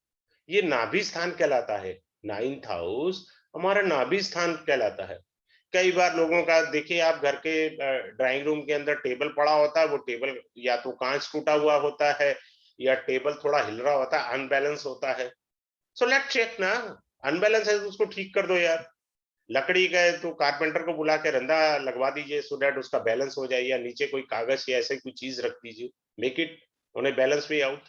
ये नाभि स्थान कहलाता है। 9th हाउस हमारा नाभि स्थान कहलाता है। कई बार लोगों का देखिए, आप घर के ड्राइंग रूम के अंदर टेबल पड़ा होता है, वो टेबल या तो कांच टूटा हुआ होता है या टेबल थोड़ा हिल रहा होता है, अनबैलेंस होता है। सो लेट चेक ना, अनबैलेंस है तो उसको ठीक कर दो यार। लकड़ी का है तो कारपेंटर को बुला के रंधा लगवा दीजिए, सो दैट उसका बैलेंस हो जाए, या नीचे कोई कागज या ऐसे कोई चीज रख दीजिए, make it on a balance way out,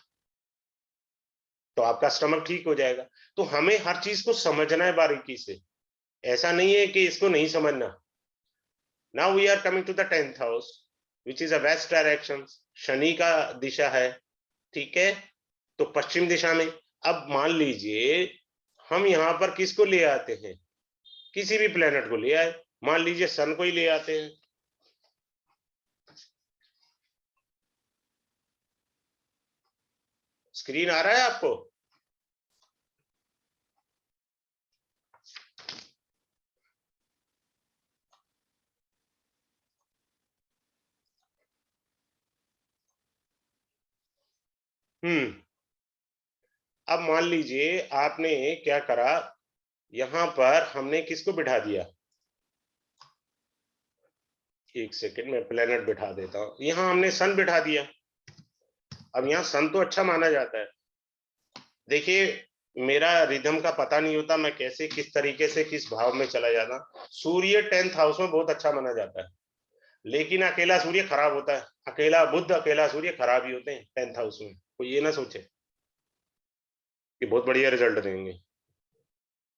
तो आपका स्टमक ठीक हो जाएगा। तो हमें हर चीज को समझना है बारीकी से, ऐसा नहीं है कि इसको नहीं समझना। Now we are coming to the 10th house, which is a west direction, Shani का दिशा है, ठीक है? तो पश्चिम दिशा में। अब मान लीजिए हम यहाँ पर किसको ले आते हैं? किसी भी प्लेनेट को ले आए, मान लीजिए सन को ही ले आते हैं। स्क्रीन आ रहा है आपको? अब मान लीजिए आपने क्या करा, यहां पर हमने किसको बिठा दिया? एक सेकंड में प्लेनेट बिठा देता हूं। यहां हमने सन बिठा दिया। अब यहाँ सन तो अच्छा माना जाता है। देखिए मेरा रिदम का पता नहीं होता, मैं कैसे किस तरीके से किस भाव में चला जाता। सूर्य 10th हाउस में बहुत अच्छा माना जाता है, लेकिन अकेला सूर्य खराब होता है। अकेला बुध, अकेला सूर्य खराब ही होते हैं 10th हाउस में। कोई ये ना सोचे कि बहुत बढ़िया रिजल्ट देंगे।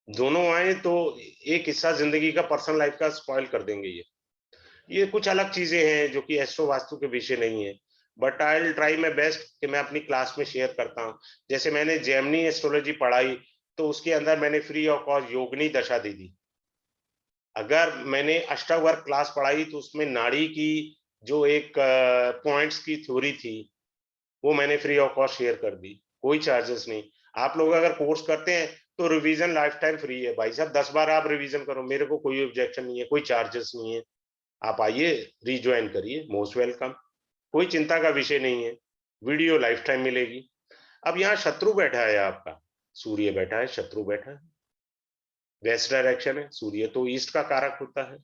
दोनों आए तो एक हिस्सा जिंदगी का, पर्सनल लाइफ का स्पॉइल कर देंगे। ये कुछ अलग चीजें हैं जो कि एस्ट्रो वास्तु के विषय नहीं है, but I will try my best कि मैं अपनी क्लास में शेयर करता हूँ। जैसे मैंने जेमिनी एस्ट्रोलॉजी पढ़ाई, तो उसके अंदर मैंने फ्री ऑफ कॉस्ट योगिनी दशा दे दी। अगर मैंने अष्टावर्ग क्लास पढ़ाई तो उसमें नाड़ी की जो एक पॉइंट्स की थ्योरी थी, वो मैंने फ्री ऑफ कॉस्ट शेयर कर दी, कोई चार्जेस नहीं। आप लोग अगर कोर्स करते हैं तो रिवीजन लाइफ टाइम फ्री है भाई साहब, 10 बार आप रिवीजन करो, मेरे को कोई ऑब्जेक्शन नहीं है, कोई चार्जेस नहीं है। आप आइए, रिज्वाइन करिए, मोस्ट वेलकम, कोई चिंता का विषय नहीं है, वीडियो लाइफ टाइम मिलेगी। अब यहाँ शत्रु बैठा है आपका, सूर्य बैठा है, शत्रु बैठा है, वेस्ट डायरेक्शन है, सूर्य तो ईस्ट का कारक होता है,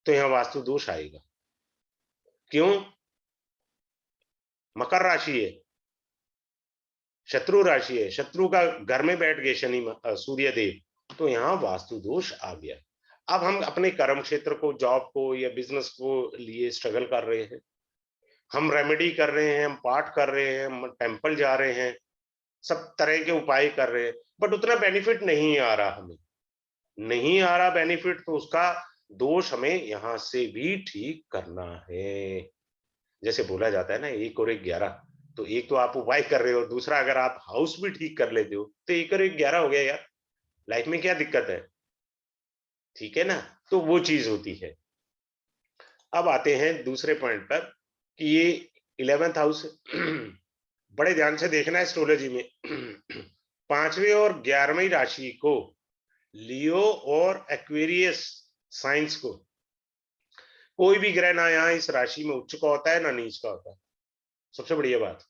तो यहाँ वास्तु दोष आएगा। क्यों? मकर राशि है, शत्रु राशि है, शत्रु का घर में बैठ गए शनि सूर्य देव, तो यहाँ वास्तु दोष आ गया। अब हम अपने कर्म क्षेत्र को, जॉब को या बिजनेस को लिए स्ट्रगल कर रहे हैं, हम रेमेडी कर रहे हैं, हम पाठ कर रहे हैं, हम टेम्पल जा रहे हैं, सब तरह के उपाय कर रहे हैं, बट उतना बेनिफिट नहीं आ रहा, हमें नहीं आ रहा बेनिफिट, तो उसका दोष हमें यहाँ से भी ठीक करना है। जैसे बोला जाता है ना, 1 और 1 11, तो एक तो आप उपाय कर रहे हो, दूसरा अगर आप हाउस भी ठीक कर लेते हो तो 1 और 1 11 हो गया यार, लाइफ में क्या दिक्कत है? ठीक है ना? तो वो चीज होती है। अब आते हैं दूसरे पॉइंट पर कि ये 11th हाउस बड़े ध्यान से देखना है एस्ट्रोलॉजी में। 5वीं और 11वीं राशि को, लियो और एक्वेरियस साइंस को, कोई भी ग्रह ना यहाँ इस राशि में उच्च का होता है ना नीच का होता है। सबसे बढ़िया बात,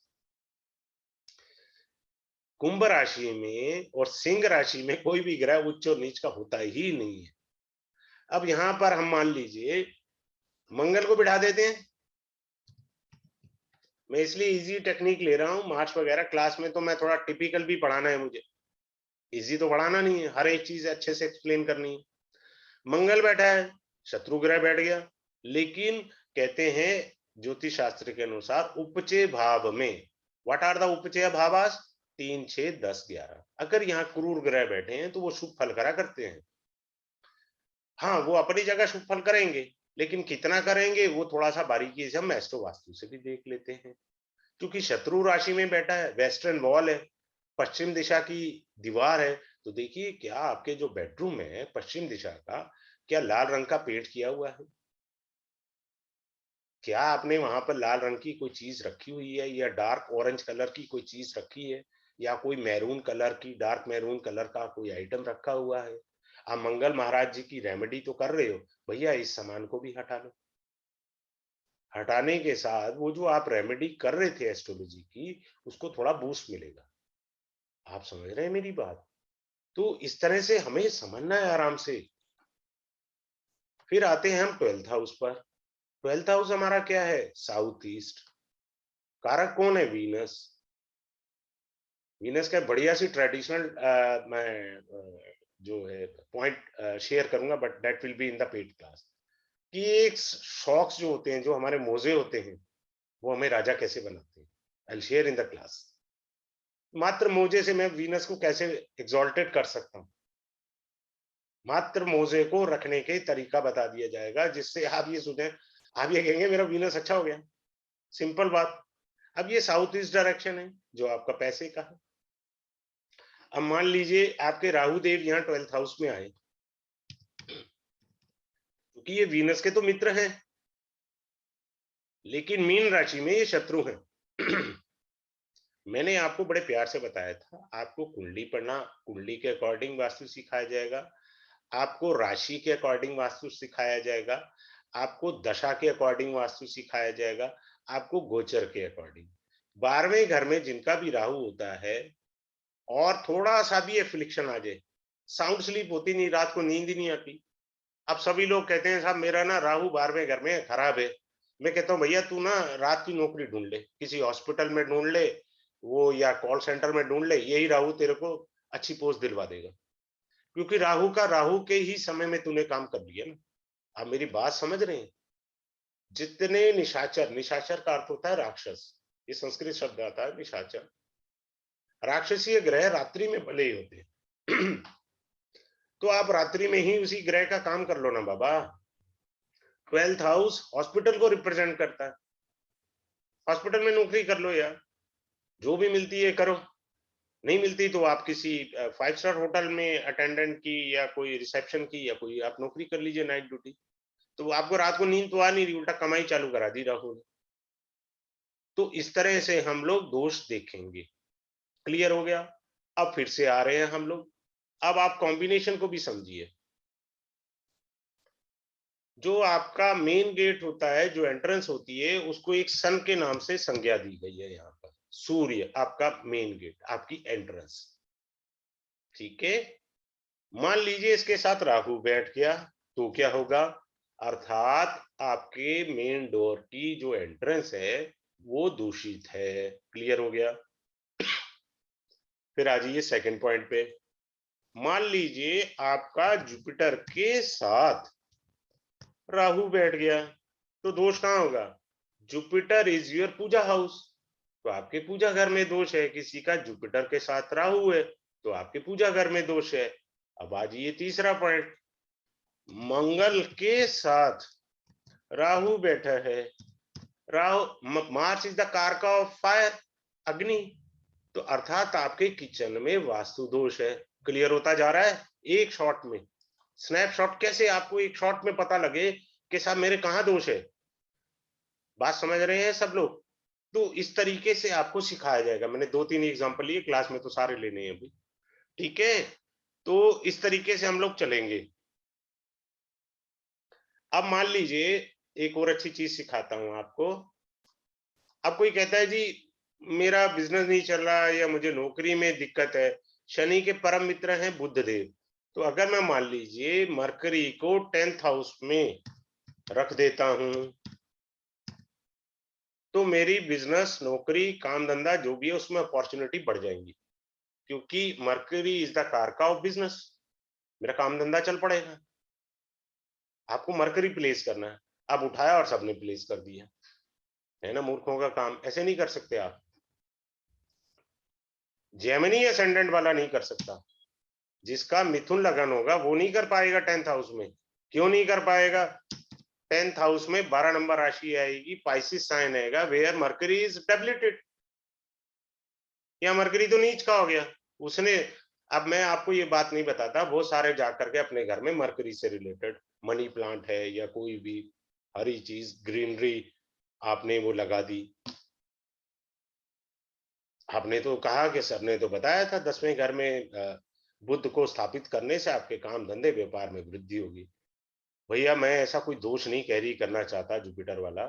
कुंभ राशि में और सिंह राशि में कोई भी ग्रह उच्च और नीच का होता ही नहीं है। अब यहां पर हम मान लीजिए मंगल को बिठा देते हैं, मैं इसलिए इजी टेक्निक ले रहा हूं, मार्च वगैरह क्लास में तो मैं थोड़ा टिपिकल भी पढ़ाना है मुझे, इजी तो पढ़ाना नहीं है, हर एक चीज अच्छे से एक्सप्लेन करनी है। मंगल बैठा है, शत्रु ग्रह बैठ गया, लेकिन कहते हैं ज्योतिष शास्त्र के अनुसार उपचय भाव में, व्हाट आर द उपचय भावास, 3 6 10 11, अगर यहाँ क्रूर ग्रह बैठे हैं तो वो शुभ फल करा करते हैं। हाँ, वो अपनी जगह शुभ फल करेंगे, लेकिन कितना करेंगे वो थोड़ा सा बारीकी से हम एस्ट्रो वास्तु से भी देख लेते हैं। क्योंकि शत्रु राशि में बैठा है, वेस्टर्न वॉल है, पश्चिम दिशा की दीवार है, तो देखिए क्या आपके जो बेडरूम है पश्चिम दिशा का, क्या लाल रंग का पेंट किया हुआ है? क्या आपने वहां पर लाल रंग की कोई चीज रखी हुई है, या डार्क ऑरेंज कलर की कोई चीज रखी है, या कोई मैरून कलर की, डार्क मैरून कलर का कोई आइटम रखा हुआ है? आप मंगल महाराज जी की रेमेडी तो कर रहे हो, भैया इस सामान को भी हटा लो। हटाने के साथ वो जो आप रेमेडी कर रहे थे एस्ट्रोलॉजी की, उसको थोड़ा बूस्ट मिलेगा। आप समझ रहे हैं मेरी बात? तो इस तरह से हमें समझना है आराम से। फिर आते हैं हम 12th हाउस पर। 12th हाउस हमारा क्या है? साउथ ईस्ट, कारक कौन है? वीनस। वीनस का बढ़िया सी ट्रेडिशनल मैं जो है पॉइंट शेयर करूंगा, but that will be in the paid class, कि एक शॉक्स जो होते हैं, जो हमारे मोजे होते हैं, वो हमें राजा कैसे बनाते हैं, I share in the class. मात्र मोजे से मैं वीनस को कैसे एग्जॉल्टेड कर सकता हूँ, मात्र मोजे को रखने के तरीका बता दिया जाएगा, जिससे आप ये सुने, आप ये कहेंगे मेरा वीनस अच्छा हो गया। सिंपल बात। अब ये साउथ ईस्ट डायरेक्शन है जो आपका पैसे का है। अब मान लीजिए आपके राहु देव यहाँ 12th हाउस में आए, क्योंकि ये वीनस के तो मित्र हैं, लेकिन मीन राशि में ये शत्रु हैं। मैंने आपको बड़े प्यार से बताया था, आपको कुंडली पढ़ना, कुंडली के अकॉर्डिंग वास्तु सिखाया जाएगा, आपको राशि के अकॉर्डिंग वास्तु सिखाया जाएगा, आपको दशा के अकॉर्डिंग वास्तु सिखाया जाएगा, आपको गोचर के अकॉर्डिंग। 12वें घर में जिनका भी राहु होता है और थोड़ा सा भी एफ्लिक्शन आ जाए, साउंड स्लीप होती नहीं, रात को नींद ही नहीं आती। अब सभी लोग कहते हैं साहब मेरा ना राहु 12वें घर में खराब है। मैं कहता हूँ भैया तू ना रात की नौकरी ढूंढ ले, किसी हॉस्पिटल में ढूंढ ले, वो या कॉल सेंटर में ढूंढ ले, यही राहु तेरे को अच्छी पोस्ट दिलवा देगा, क्योंकि राहु के ही समय में तूने काम कर लिया ना। आप मेरी बात समझ रहे हैं? जितने निशाचर, निशाचर का अर्थ होता है राक्षस, ये संस्कृत शब्द आता है निशाचर। राक्षसीय ग्रह रात्रि में भले ही होते हैं तो आप रात्रि में ही उसी ग्रह का काम कर लो ना बाबा। 12th हाउस हॉस्पिटल को रिप्रेजेंट करता है, हॉस्पिटल में नौकरी कर लो यार, जो भी मिलती है करो, नहीं मिलती तो आप किसी 5 स्टार होटल में अटेंडेंट की या कोई रिसेप्शन की या कोई आप नौकरी कर लीजिए, नाइट ड्यूटी। तो आपको रात को नींद तो आ नहीं रही, उल्टा कमाई चालू करा दी राहु ने। तो इस तरह से हम लोग दोष देखेंगे। क्लियर हो गया? अब फिर से आ रहे हैं हम लोग, अब आप कॉम्बिनेशन को भी समझिए। जो आपका मेन गेट होता है, जो एंट्रेंस होती है, उसको एक सन के नाम से संज्ञा दी गई है। यहाँ पर सूर्य आपका मेन गेट, आपकी एंट्रेंस, ठीक है। मान लीजिए इसके साथ राहु बैठ गया तो क्या होगा? अर्थात आपके मेन डोर की जो एंट्रेंस है वो दूषित है। क्लियर हो गया? फिर आ जाइए सेकंड पॉइंट पे। मान लीजिए आपका जुपिटर के साथ राहु बैठ गया तो दोष कहां होगा? Jupiter is your puja house, तो आपके पूजा घर में दोष है। किसी का जुपिटर के साथ राहु है तो आपके पूजा घर में दोष है। अब आ जाइए तीसरा पॉइंट, मंगल के साथ राहु बैठा है। राहु, मार्स इज द कारक ऑफ फायर, अग्नि, तो अर्थात आपके किचन में वास्तु दोष है। क्लियर होता जा रहा है? एक शॉट में, स्नैपशॉट कैसे आपको एक शॉट में पता लगे कि साहब मेरे कहां दोष है। बात समझ रहे हैं सब लोग? तो इस तरीके से आपको सिखाया जाएगा। मैंने 2-3 एग्जांपल लिए, क्लास में तो सारे लेने हैं अभी, ठीक है। तो इस तरीके से हम लोग चलेंगे। अब मान लीजिए एक और अच्छी चीज सिखाता हूं आपको। अब कोई कहता है जी मेरा बिजनेस नहीं चल रहा या मुझे नौकरी में दिक्कत है। शनि के परम मित्र हैं बुध देव, तो अगर मैं मान लीजिए मरकरी को 10th हाउस में रख देता हूं तो मेरी बिजनेस, नौकरी, काम धंधा जो भी है उसमें अपॉर्चुनिटी बढ़ जाएंगी, क्योंकि mercury is the karaka of business. मेरा काम धंधा चल पड़ेगा। आपको मरकरी प्लेस करना है, अब उठाया और सबने प्लेस कर दिया, है ना। मूर्खों का काम, ऐसे नहीं कर सकते आप। जेमिनी असेंडेंट वाला नहीं कर सकता। जिसका मिथुन लगन होगा वो नहीं कर पाएगा 10th हाउस में। क्यों नहीं कर पाएगा? 10th हाउस में 12 नंबर राशि आएगी, पाइसिस साइन आएगा, वेयर मरकरी इज डेबिलिटेड। या मरकरी तो नीच का हो गया उसने। अब मैं आपको ये बात नहीं बताता, बहुत सारे जाकर के अपने घर में मरकरी से रिलेटेड मनी प्लांट है या कोई भी हरी चीज, ग्रीनरी आपने वो लगा दी। आपने तो कहा कि सर ने तो बताया था 10वें घर में बुद्ध को स्थापित करने से आपके काम धंधे व्यापार में वृद्धि होगी। भैया मैं ऐसा कोई दोष नहीं कैरी करना चाहता जुपिटर वाला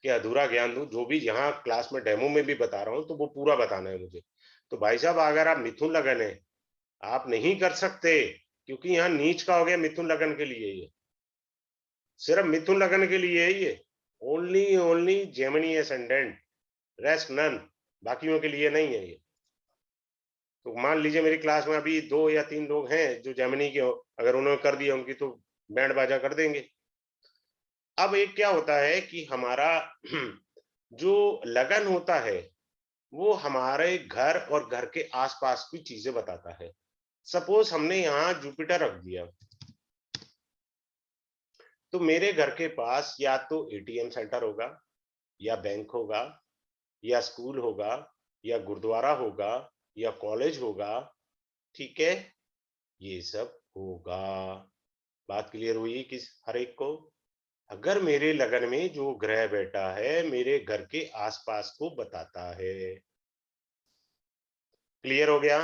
कि अधूरा ज्ञान दूं। जो भी यहाँ क्लास में डेमो में भी बता रहा हूँ तो वो पूरा बताना है मुझे। तो भाई साहब अगर आप मिथुन लगन है, आप नहीं कर सकते, क्योंकि यहाँ नीच का हो गया मिथुन लगन के लिए। ये सिर्फ मिथुन लगन के लिए है ये, only Gemini ascendant, rest none, बाकियों के लिए नहीं है ये। तो मान लीजिए मेरी क्लास में अभी 2 या 3 लोग हैं जो जेमिनी के हो, अगर उन्होंने कर दिया उनकी तो बैंड बाजा कर देंगे। अब एक क्या होता है कि हमारा जो लगन होता है वो हमारे घर और घर के आसपास की चीजें बताता है। सपोज हमने यहाँ जुपिटर रख दिया तो मेरे घर के पास या तो एटीएम सेंटर होगा, या बैंक होगा, या स्कूल होगा, या गुरुद्वारा होगा, या कॉलेज होगा, ठीक है। ये सब होगा। बात क्लियर हुई किस हर एक को? अगर मेरे लगन में जो ग्रह बैठा है मेरे घर के आसपास को बताता है। क्लियर हो गया?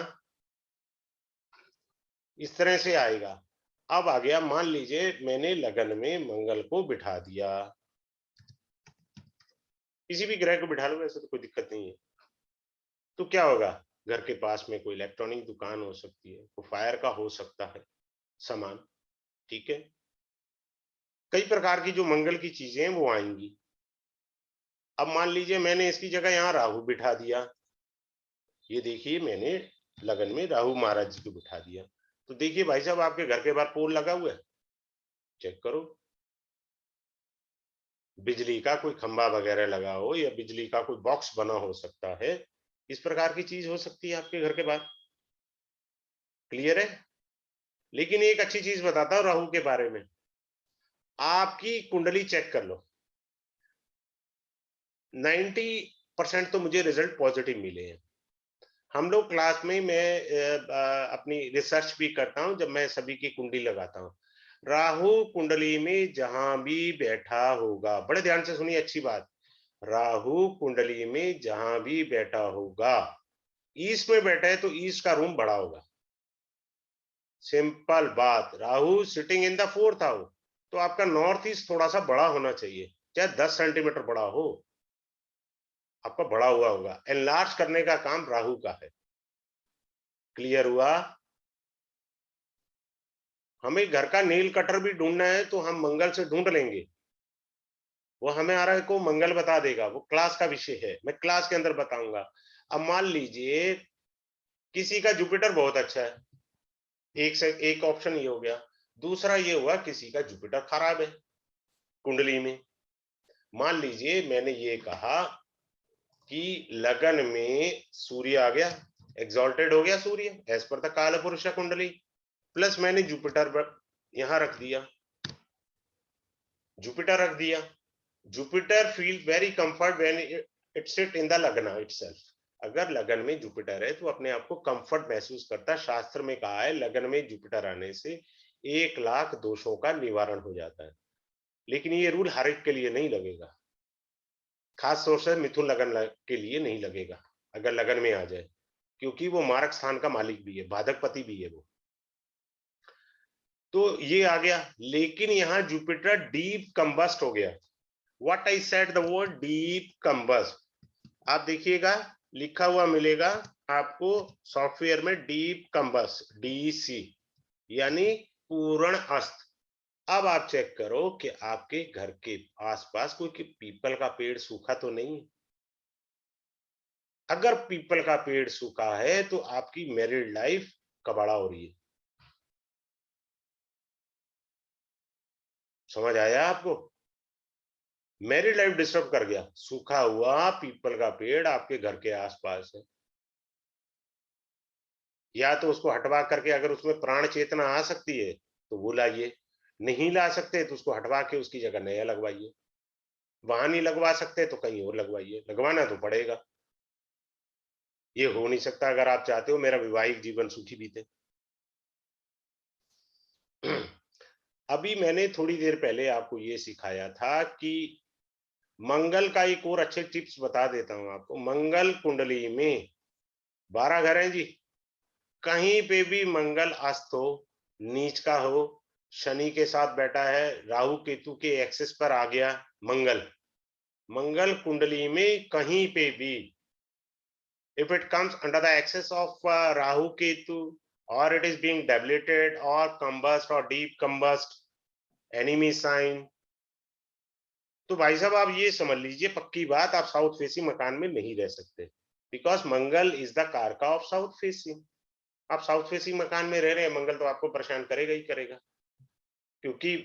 इस तरह से आएगा। अब आ गया, मान लीजिए मैंने लगन में मंगल को बिठा दिया, किसी भी ग्रह को बिठा लो, ऐसे तो कोई दिक्कत नहीं है। तो क्या होगा? घर के पास में कोई इलेक्ट्रॉनिक दुकान हो सकती है, कोई फायर का हो सकता है सामान, ठीक है। कई प्रकार की जो मंगल की चीजें हैं वो आएंगी। अब मान लीजिए मैंने इसकी जगह यहाँ राहु बिठा दिया, ये देखिए मैंने लगन में राहु महाराज जी को बिठा दिया। तो देखिए भाई साहब आपके घर के बाहर पोल लगा हुआ है, चेक करो। बिजली का कोई खंभा वगैरह लगा हो या बिजली का कोई बॉक्स बना हो सकता है, इस प्रकार की चीज हो सकती है आपके घर के बाहर। क्लियर है? लेकिन एक अच्छी चीज बताता हूं राहु के बारे में, आपकी कुंडली चेक कर लो, 90% तो मुझे रिजल्ट पॉजिटिव मिले हैं। हम लोग क्लास में मैं अपनी रिसर्च भी करता हूं जब मैं सभी की कुंडली लगाता हूं। राहु कुंडली में जहां भी बैठा होगा, बड़े ध्यान से सुनिए अच्छी बात, राहु कुंडली में जहां भी बैठा होगा, ईस्ट में बैठा है तो ईस्ट का रूम बड़ा होगा। सिंपल बात, Rahu sitting in the fourth house, तो आपका नॉर्थ ईस्ट थोड़ा सा बड़ा होना चाहिए, चाहे 10 सेंटीमीटर बड़ा हो, आपका बड़ा हुआ होगा। एनलार्ज करने का काम राहु का है। क्लियर हुआ? हमें घर का नील कटर भी ढूंढना है तो हम मंगल से ढूंढ लेंगे, वो हमें आ रहा है को मंगल बता देगा, वो क्लास का विषय है, मैं क्लास के अंदर बताऊंगा। अब मान लीजिए किसी का जुपिटर बहुत अच्छा है, एक से एक ऑप्शन ये हो गया। दूसरा ये हुआ किसी का जुपिटर खराब है कुंडली में। मान लीजिए मैंने ये कहा कि लगन में सूर्य आ गया, एग्जॉल्टेड हो गया सूर्य एज पर द काल पुरुष कुंडली, प्लस मैंने जुपिटर यहां रख दिया, जुपिटर रख दिया। Jupiter feel very comfort when it sit in the लगना इटसेल्फ। अगर लगन में जुपिटर है तो अपने आप को कंफर्ट महसूस करता है। शास्त्र में कहा है लगन में जुपिटर आने से 1 लाख दोषों का निवारण हो जाता है। लेकिन ये रूल हर एक के लिए नहीं लगेगा, खास तौर से मिथुन लगन के लिए नहीं लगेगा अगर लगन में आ जाए, क्योंकि वो मारक स्थान का मालिक भी है, बाधकपति भी है वो। तो ये आ गया, लेकिन यहाँ जुपिटर डीप कंबस्ट हो गया। What I said the word deep combust, आप देखिएगा लिखा हुआ मिलेगा आपको सॉफ्टवेयर में, डीप कंबस्ट डीसी यानी पूर्ण अस्त। अब आप चेक करो कि आपके घर के आसपास कोई पीपल का पेड़ सूखा तो नहीं है। अगर पीपल का पेड़ सूखा है तो आपकी मैरिड लाइफ कबाड़ा हो रही है। समझ आया आपको? मैरिड लाइफ डिस्टर्ब कर गया, सूखा हुआ पीपल का पेड़ आपके घर के आसपास है। या तो उसको हटवा करके अगर उसमें प्राण चेतना आ सकती है तो वो लाइए, नहीं ला सकते तो उसको हटवा के उसकी जगह नया लगवाइए। वहां नहीं लगवा सकते तो कहीं और लगवाइए, लगवाना तो पड़ेगा। ये हो नहीं सकता अगर आप चाहते हो मेरा वैवाहिक जीवन सुखी बीते। अभी मैंने थोड़ी देर पहले आपको ये सिखाया था कि मंगल का एक और अच्छे टिप्स बता देता हूं आपको। मंगल कुंडली में 12 घर हैं जी, कहीं पे भी मंगल अस्त हो, नीच का हो, शनि के साथ बैठा है, राहु केतु के एक्सिस पर आ गया मंगल, मंगल कुंडली में कहीं पे भी if it comes under the axis of Rahu Ketu, or it is being debilitated or combust or deep combust, enemy sign, तो भाई साहब आप ये समझ लीजिए पक्की बात, आप साउथ फेसिंग मकान में नहीं रह सकते, because Mangal is the karaka of south facing. आप साउथ फेसिंग मकान में रह रहे हैं, मंगल तो आपको परेशान करेगा ही करेगा, क्योंकि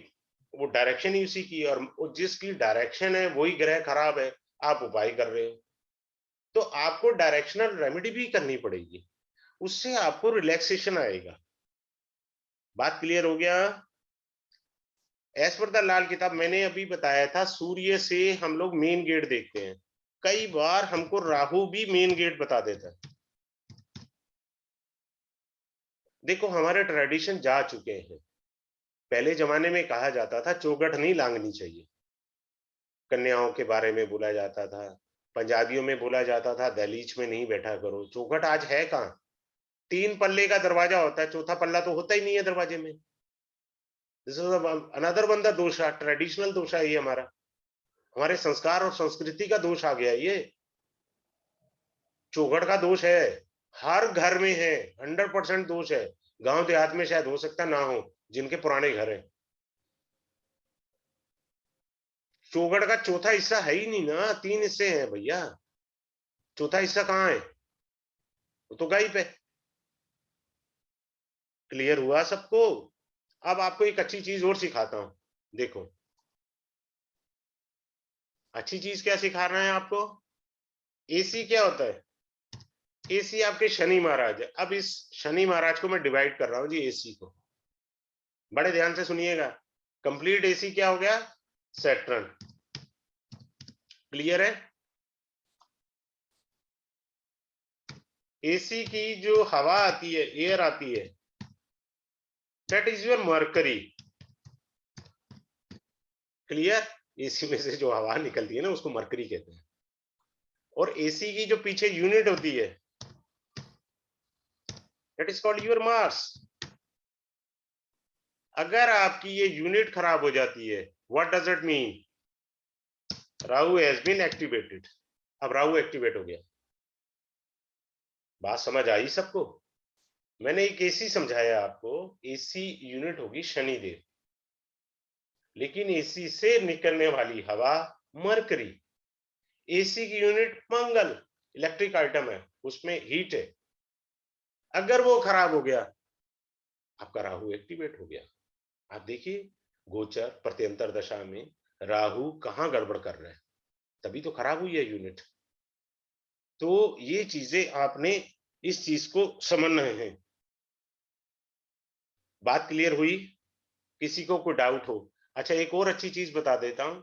वो डायरेक्शन ही उसी की, और जिसकी डायरेक्शन है वही ग्रह खराब है, आप उपाय कर रहे हो, तो आपको डायरेक्शनल रेमेडी भी करनी पड़ेगी, उससे आपको रिलैक्सेशन आएगा। बात क्लियर हो गया? एज पर द लाल किताब मैंने अभी बताया था, सूर्य से हम लोग मेन गेट देखते हैं, कई बार हमको राहु भी मेन गेट बता देता है। देखो हमारे ट्रेडिशन जा चुके हैं, पहले जमाने में कहा जाता था चौखट नहीं लांगनी चाहिए, कन्याओं के बारे में बोला जाता था, पंजाबियों में बोला जाता था दहलीज में नहीं बैठा करो। चौखट आज है कहाँ? 3 पल्ले का दरवाजा होता है, चौथा पल्ला तो होता ही नहीं है दरवाजे में। This is another one the दोष, ट्रेडिशनल दोष है ये हमारा, हमारे संस्कार और संस्कृति का दोष आ गया ये, चौखट का दोष है, हर घर में है, 100% दोष है। गांव देहात में शायद हो सकता ना हो, जिनके पुराने घर हैं। चौखट का चौथा हिस्सा है ही नहीं ना, 3 हिस्से हैं भैया, चौथा हिस्सा कहाँ है? वो तो गायब है। क्लियर हुआ सबको? अब आपको एक अच्छी चीज और सिखाता हूं, देखो अच्छी चीज क्या सिखा रहे हैं आपको। एसी क्या होता है? एसी आपके शनि महाराज है। अब इस शनि महाराज को मैं डिवाइड कर रहा हूं जी, एसी को बड़े ध्यान से सुनिएगा। कंप्लीट एसी क्या हो गया? सैटर्न। क्लियर है? एसी की जो हवा आती है, एयर आती है, that is your mercury. Clear? AC में से जो हवा निकलती है ना, उसको मर्करी कहते हैं। और एसी की जो पीछे यूनिट होती है, that is called your mass. अगर आपकी ये यूनिट खराब हो जाती है, what does it mean? Rahu has been activated. अब राहु एक्टिवेट हो गया। बात समझ आई सबको? मैंने एक एसी समझाया आपको। एसी यूनिट होगी शनिदेव, लेकिन एसी से निकलने वाली हवा मरकरी। एसी की यूनिट मंगल, इलेक्ट्रिक आइटम है, उसमें हीट है। अगर वो खराब हो गया, आपका राहु एक्टिवेट हो गया। आप देखिए गोचर प्रत्यंतर दशा में राहु कहां गड़बड़ कर रहा है, तभी तो खराब हुई है यूनिट। तो ये चीजें आपने इस चीज को समझना है। बात क्लियर हुई? किसी को कोई डाउट हो? अच्छा, एक और अच्छी चीज बता देता हूं।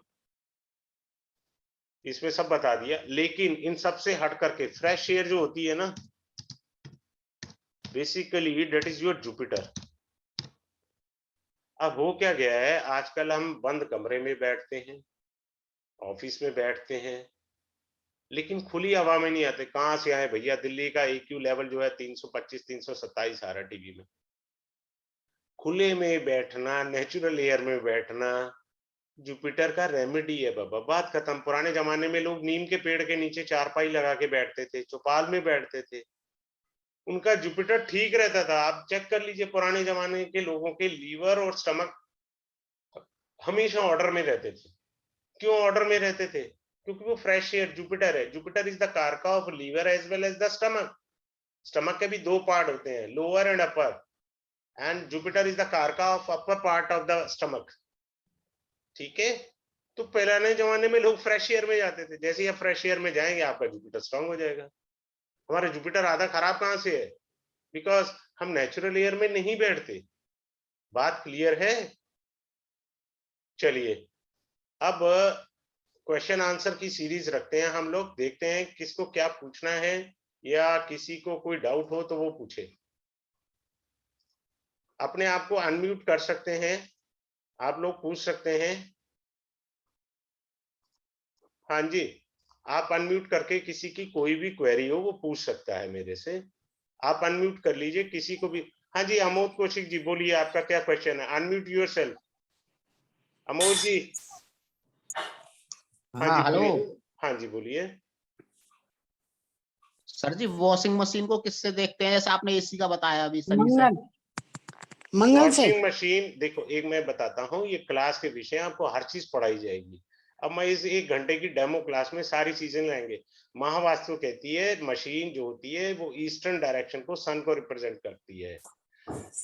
इसमें सब बता दिया, लेकिन इन सब से हट करके फ्रेश एयर जो होती है ना, basically that is your Jupiter. अब हो क्या गया है, आजकल हम बंद कमरे में बैठते हैं, ऑफिस में बैठते हैं, लेकिन खुली हवा में नहीं आते। कहां से आए भैया? दिल्ली का AQ लेवल जो है 325 327 आ रहा है टीवी में। खुले में बैठना, नेचुरल एयर में बैठना जुपिटर का रेमेडी है बाबा। बात खत्म। पुराने जमाने में लोग नीम के पेड़ के नीचे चारपाई लगा के बैठते थे, चौपाल में बैठते थे, उनका जुपिटर ठीक रहता था। आप चेक कर लीजिए, पुराने जमाने के लोगों के लीवर और स्टमक हमेशा ऑर्डर में रहते थे। क्यों ऑर्डर में रहते थे? क्योंकि वो फ्रेश एयर जुपिटर है। Jupiter is the karaka of liver as well as the stomach. Stomach के भी दो पार्ट होते हैं, lower and upper, and Jupiter is the karaka of upper part of the stomach. ठीक है? तो पुराने जमाने में लोग फ्रेश एयर में जाते थे। जैसे ही आप फ्रेश एयर में जाएंगे, आपका जुपिटर स्ट्रांग हो जाएगा। हमारा जुपिटर आधा खराब कहां से है? बिकॉज हम नेचुरल एयर में नहीं बैठते। बात क्लियर है? चलिए, अब क्वेश्चन आंसर की सीरीज रखते हैं हम लोग। देखते हैं किसको क्या पूछना है, या किसी को कोई डाउट हो तो वो पूछे। अपने आप को अनम्यूट कर सकते हैं, आप लोग पूछ सकते हैं। हाँ जी, आप अनम्यूट करके किसी की कोई भी क्वेरी हो वो पूछ सकता है मेरे से। आप अनम्यूट कर लीजिए किसी को भी। हाँ जी, अमोद कौशिक जी बोलिए, आपका क्या क्वेश्चन है? Unmute yourself. अमोद जी। हाँ हाँ जी हेलो बोलिए। हाँ जी बोलिए। सर जी, वॉशिंग मशीन को किससे देखते हैं? जैसे आपने एसी का बताया अभी सनी से। मंगल मंगल से। वॉशिंग मशीन देखो, एक मैं बताता हूँ, ये क्लास के विषय आपको हर चीज पढ़ाई जाएगी। अब मैं इस 1 घंटे की डेमो क्लास में सारी चीजें लाएंगे। महावास्तु कहती है मशीन जो होती है वो ईस्टर्न डायरेक्शन को, सन को रिप्रेजेंट करती है।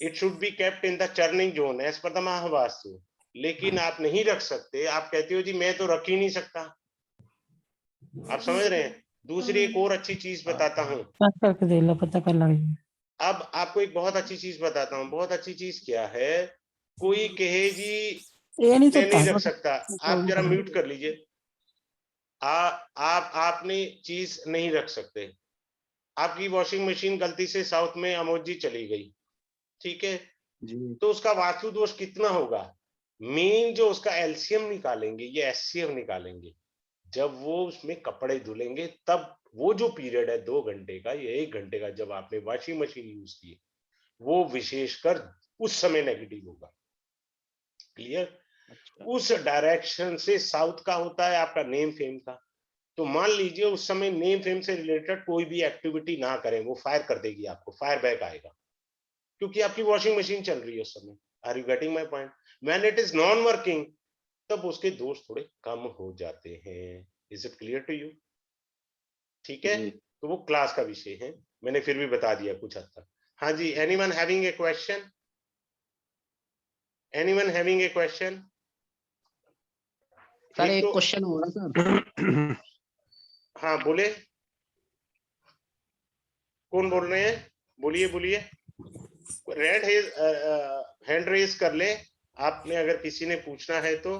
It should be kept in the churning zone as per the Mahavastu. लेकिन आप नहीं रख सकते। आप कहते हो जी मैं तो रख ही नहीं सकता। आप समझ रहे हैं? दूसरी एक और अच्छी चीज बताता हूँ। बात करके दे लो, पता कर लगी। अब आपको एक बहुत अच्छी चीज बताता हूँ। बहुत अच्छी चीज क्या है? कोई कहे जी ये नहीं तो मैं नहीं रख सकता। आप जरा म्यूट कर लीजिए। आपने चीज नहीं रख सकते। आपकी वॉशिंग मशीन गलती से साउथ में अमोद जी चली गई, ठीक है, जी तो उसका वास्तु दोष कितना होगा? मेन जो उसका एलसीएम निकालेंगे, ये एचसीएफ निकालेंगे। जब वो उसमें कपड़े धुलेंगे, तब वो जो पीरियड है 2 घंटे का या 1 घंटे का, जब आपने वॉशिंग मशीन यूज की, वो विशेषकर उस समय नेगेटिव होगा। क्लियर? उस डायरेक्शन से साउथ का होता है आपका नेम फेम का। तो मान लीजिए उस समय नेम फेम से रिलेटेड कोई भी एक्टिविटी ना करें, वो फायर कर देगी आपको, फायर बैक आएगा, क्योंकि आपकी वॉशिंग मशीन चल रही है उस समय। Are you getting my point? When it is non working, तब उसके दोष थोड़े कम हो जाते हैं। Is it clear to you? ठीक है? जी तो वो क्लास का विषय है। मैंने फिर भी बता दिया कुछ हद तक। हाँ जी, anyone having a question? Anyone having a question? Sir एक एक तो क्वेश्चन हो रहा सर। हाँ बोले, कौन बोल रहे हैं? बोलिए बोलिए। हैंड रेज कर ले आपने, अगर किसी ने पूछना है तो।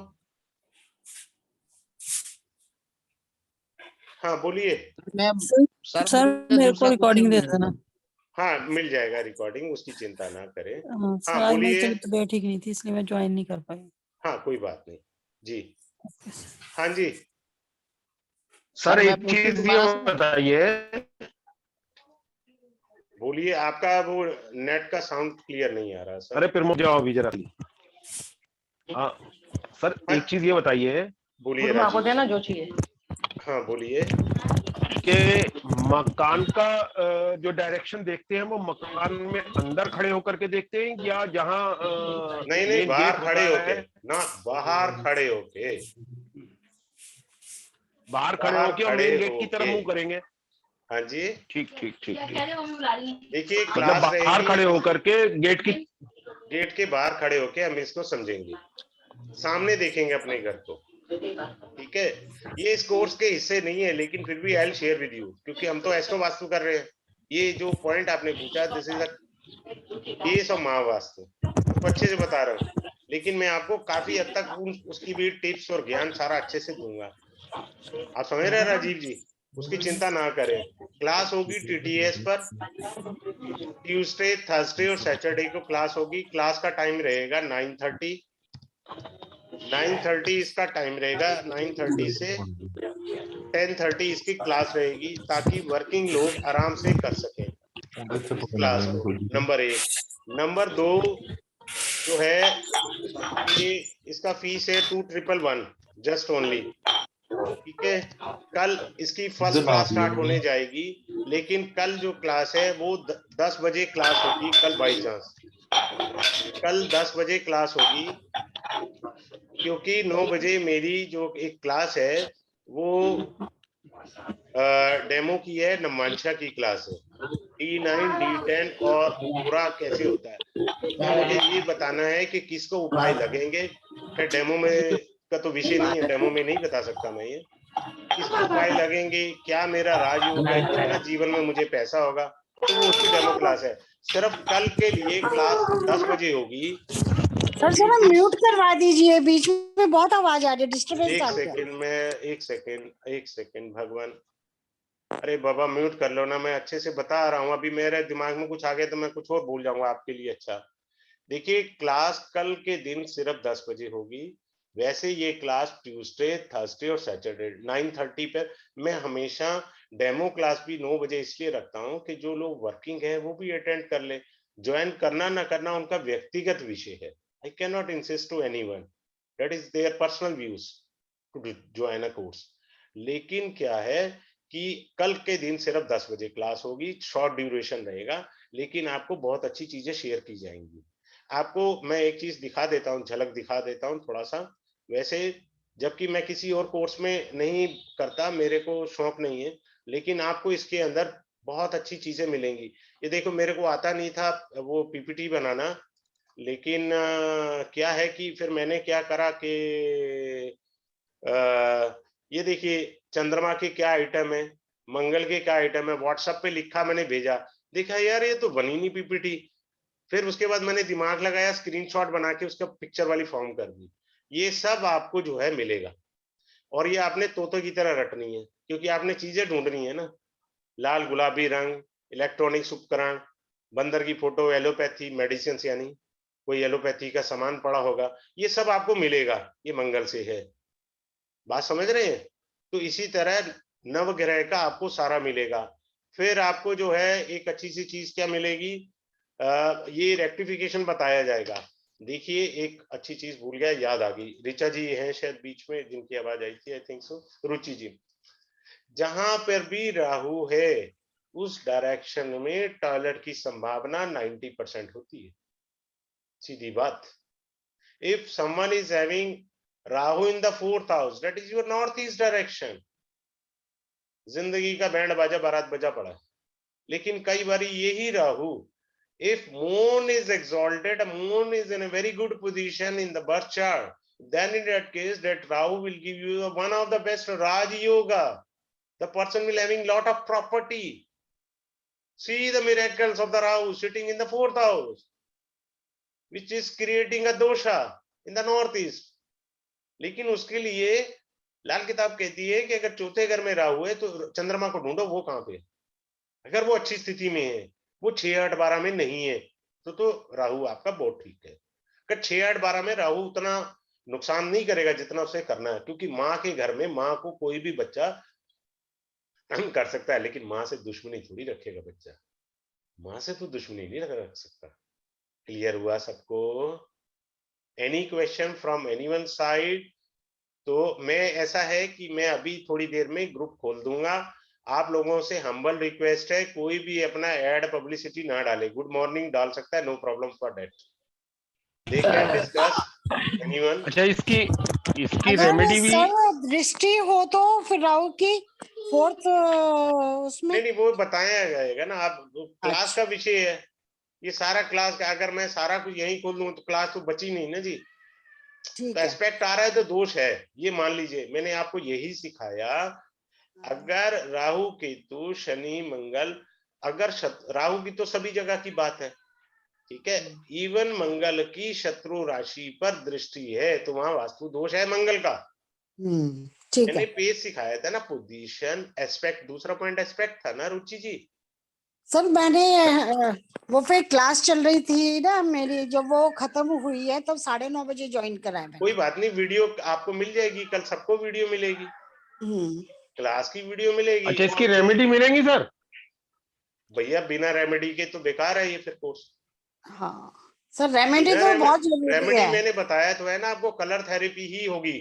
हाँ बोलिए। मैं सर सर मुझे मेरे को दूसरा रिकॉर्डिंग क्वेश्चन दे पूछना देना। था। हाँ मिल जाएगा रिकॉर्डिंग, उसकी चिंता ना करें। हाँ सर, हाँ आज मेरी बोलिए। थोड़ी तबीयत ठीक नहीं थी इसलिए मैं ज्वाइन नहीं कर पाई। हाँ कोई बात नहीं जी। हाँ जी सर मैं एक पूछूं चीज ये दोबारा से? बताइए। बोलिए, आपका वो नेट का साउंड क्लियर नहीं आ रहा सर। अरे प्रमोद जाओ अभी जरा। हाँ सर हाँ, एक चीज ये बताइए बोलिए राजीव। देना जो चाहिए। हाँ बोलिए। कि मकान का जो डायरेक्शन देखते हैं वो मकान में अंदर खड़े होकर के देखते हैं या जहाँ नहीं नहीं, मेन बाहर गेट खड़े होता होके है? ना, बाहर खड़े होके। बाहर खड़े बाहर होके और खड़े मेन गेट की तरफ होके। मुंह करेंगे? हाँ जी, ठीक ठीक ठीक ठीक। देखिए मतलब क्लास बाहर रहेगी, खड़े होकर के गेट की। गेट के बाहर खड़े होके हम इसको समझेंगे, सामने देखेंगे अपने घर को। ठीक है, ये इस कोर्स के हिस्से नहीं है, लेकिन फिर भी I will share with you, क्योंकि हम तो एस्ट्रो वास्तु कर रहे हैं। ये जो पॉइंट आपने पूछा, this is the case of Mahavastu, तो अच्छे से बता रहा हूँ। लेकिन मैं आपको काफी हद तक उसकी भी टिप्स और ज्ञान सारा अच्छे से दूंगा। आप समझ रहे हैं राजीव जी, उसकी चिंता ना करें। क्लास होगी टीटीएस पर, ट्यूसडे थर्सडे और सैटरडे को क्लास होगी। क्लास का टाइम रहेगा 9:30। 9:30 इसका टाइम रहेगा, 9:30 से 10:30 इसकी क्लास रहेगी, ताकि वर्किंग लोग आराम से कर सकें इस क्लास को। नंबर 1। नंबर 2 जो है कि इसका फीस है 2111 जस्ट ओनली। ठीक है, कल इसकी फर्स्ट क्लास स्टार्ट होने जाएगी, लेकिन कल जो क्लास है वो 10 बजे क्लास होगी। कल बाई चांस कल 10 बजे क्लास होगी, क्योंकि 9 बजे मेरी जो एक क्लास है वो डेमो की है, नमांशा की क्लास है, D9 D10 और पूरा कैसे होता है। तो मुझे ये बताना है कि किसको उपाय लगेंगे। खैर डेमो में का तो विषय नहीं है, डेमो में नहीं बता सकता मैं ये किसको उपाय लगेंगे, क्या मेरा राजयोग है, कितना जीवन में मुझे पैसा होगा, तो वो उसकी डेमो क्लास है। सिर्फ कल के लिए क्लास 10 बजे होगी। सर जरा म्यूट करवा दीजिए, बीच में बहुत आवाज आ रही है, डिस्टरबेंस एक आ रही है। सेकंड में, एक सेकंड भगवान। अरे बाबा म्यूट कर लो ना, मैं अच्छे से बता रहा हूँ। अभी मेरे दिमाग में कुछ आ गया तो मैं कुछ और भूल जाऊंगा आपके लिए। अच्छा देखिए, क्लास कल के दिन सिर्फ 10 बजे होगी। वैसे ये क्लास ट्यूसडे थर्सडे और सैटरडे 9:30 पर। मैं हमेशा डेमो क्लास भी 9 बजे इसलिए रखता हूँ कि जो लोग वर्किंग है वो भी अटेंड कर ले। ज्वाइन करना ना करना उनका व्यक्तिगत विषय है। I can not insist to anyone, that is their personal views to join a course. लेकिन क्या है कि कल के दिन सिर्फ 10 बजे क्लास होगी, शॉर्ट ड्यूरेशन रहेगा, लेकिन आपको बहुत अच्छी चीजें शेयर की जाएंगी। आपको मैं एक चीज दिखा देता हूँ, झलक दिखा देता हूँ थोड़ा सा। वैसे जबकि मैं किसी और कोर्स में नहीं करता, मेरे को शौक नहीं है, लेकिन आपको इसके अंदर बहुत अच्छी चीजें मिलेंगी। ये देखो, मेरे को आता नहीं था वो पीपीटी बनाना, लेकिन क्या है कि फिर मैंने क्या करा कि ये देखिए चंद्रमा के क्या आइटम है, मंगल के क्या आइटम है, व्हाट्सएप पे लिखा, मैंने भेजा, देखा यार ये तो बनी नहीं पीपीटी। फिर उसके बाद मैंने दिमाग लगाया, स्क्रीनशॉट बना के उसका पिक्चर वाली फॉर्म कर दी। ये सब आपको जो है मिलेगा, और ये आपने तोते की तरह रटनी है, क्योंकि आपने चीजें ढूंढनी है ना। लाल गुलाबी रंग, इलेक्ट्रॉनिक्स उपकरण, बंदर की फोटो, एलोपैथी मेडिसिन, यानी कोई एलोपैथी का सामान पड़ा होगा, ये सब आपको मिलेगा। ये मंगल से है, बात समझ रहे हैं? तो इसी तरह नवग्रह का आपको सारा मिलेगा। फिर आपको जो है एक अच्छी सी चीज क्या मिलेगी, ये रेक्टिफिकेशन बताया जाएगा। देखिए एक अच्छी चीज भूल गया, याद आ गई। ऋचा जी है शायद बीच में, जिनकी आवाज आई थी, आई थिंक सो, रुचि जी। जहां पर भी राहु है उस डायरेक्शन में टॉयलेट की संभावना 90% होती है, सीधी बात। If someone is having Rahu in the 4th house, that is your north east direction, जिंदगी का बैंड बाजा बारात बजा पड़ा है। लेकिन कई बार यही Rahu, if moon is exalted, moon is in a very good position in the birth chart, then in that case that Rahu will give you one of the best Raj Yoga. The person will having lot of property. See the miracles of the Rahu sitting in the 4th house, which is creating a dosha in the northeast. लेकिन उसके लिए लाल किताब कहती है कि अगर चौथे घर में राहु है तो चंद्रमा को ढूंढो, वो कहां पे, अगर वो अच्छी स्थिति में है, वो 6, 8, 12 में नहीं है, तो राहु आपका बहुत ठीक है। अगर 6, 8, 12 में राहु उतना नुकसान नहीं करेगा जितना उसे करना है, क्योंकि माँ के घर में माँ को कोई भी बच्चा तंग कर सकता है, लेकिन माँ से दुश्मनी थोड़ी रखेगा बच्चा, माँ से तो दुश्मनी नहीं रख सकता। क्लियर हुआ सबको? Any question from anyone side? तो मैं ऐसा है कि मैं अभी थोड़ी देर में ग्रुप खोल दूंगा। आप लोगों से हम्बल रिक्वेस्ट है, कोई भी अपना एड पब्लिसिटी ना डाले। गुड मॉर्निंग डाल सकता है, no problem for that. They can discuss anyone. अच्छा, इसकी अगर रेमेडी भी सर दृष्टि हो तो फिर राहु की 4th उसमें नहीं, वो बताया जाएगा ना। आप क्लास का विषय है ये सारा, क्लास का अगर मैं सारा कुछ यही खोल दूं तो क्लास तो बची नहीं ना जी। ठीक तो है। एस्पेक्ट आ रहा है तो दोष है, ये मान लीजिए। मैंने आपको यही सिखाया, अगर राहु केतु शनि मंगल, अगर राहु की तो सभी जगह की बात है, ठीक है, इवन मंगल की शत्रु राशि पर दृष्टि है तो वहां वास्तु दोष है मंगल का। ठीक मैंने है पेज सिखाया था ना, पोजीशन एस्पेक्ट, दूसरा पॉइंट एस्पेक्ट था ना रुचि जी। सर। मैंने वो फिर क्लास चल रही थी ना मेरी, जब वो खत्म हुई है तब 9:30 बजे ज्वाइन करा है मैंने। कोई बात नहीं, वीडियो आपको मिल जाएगी, कल सबको वीडियो मिलेगी, क्लास की वीडियो मिलेगी। अच्छा, इसकी रेमेडी मिलेंगी सर? भैया बिना रेमेडी के तो बेकार है ये फिर कोर्स। हाँ सर, रेमेडी तो बहुत जरूरी रेमेडी है। मैंने बताया तो है ना आपको, कलर थेरेपी ही होगी,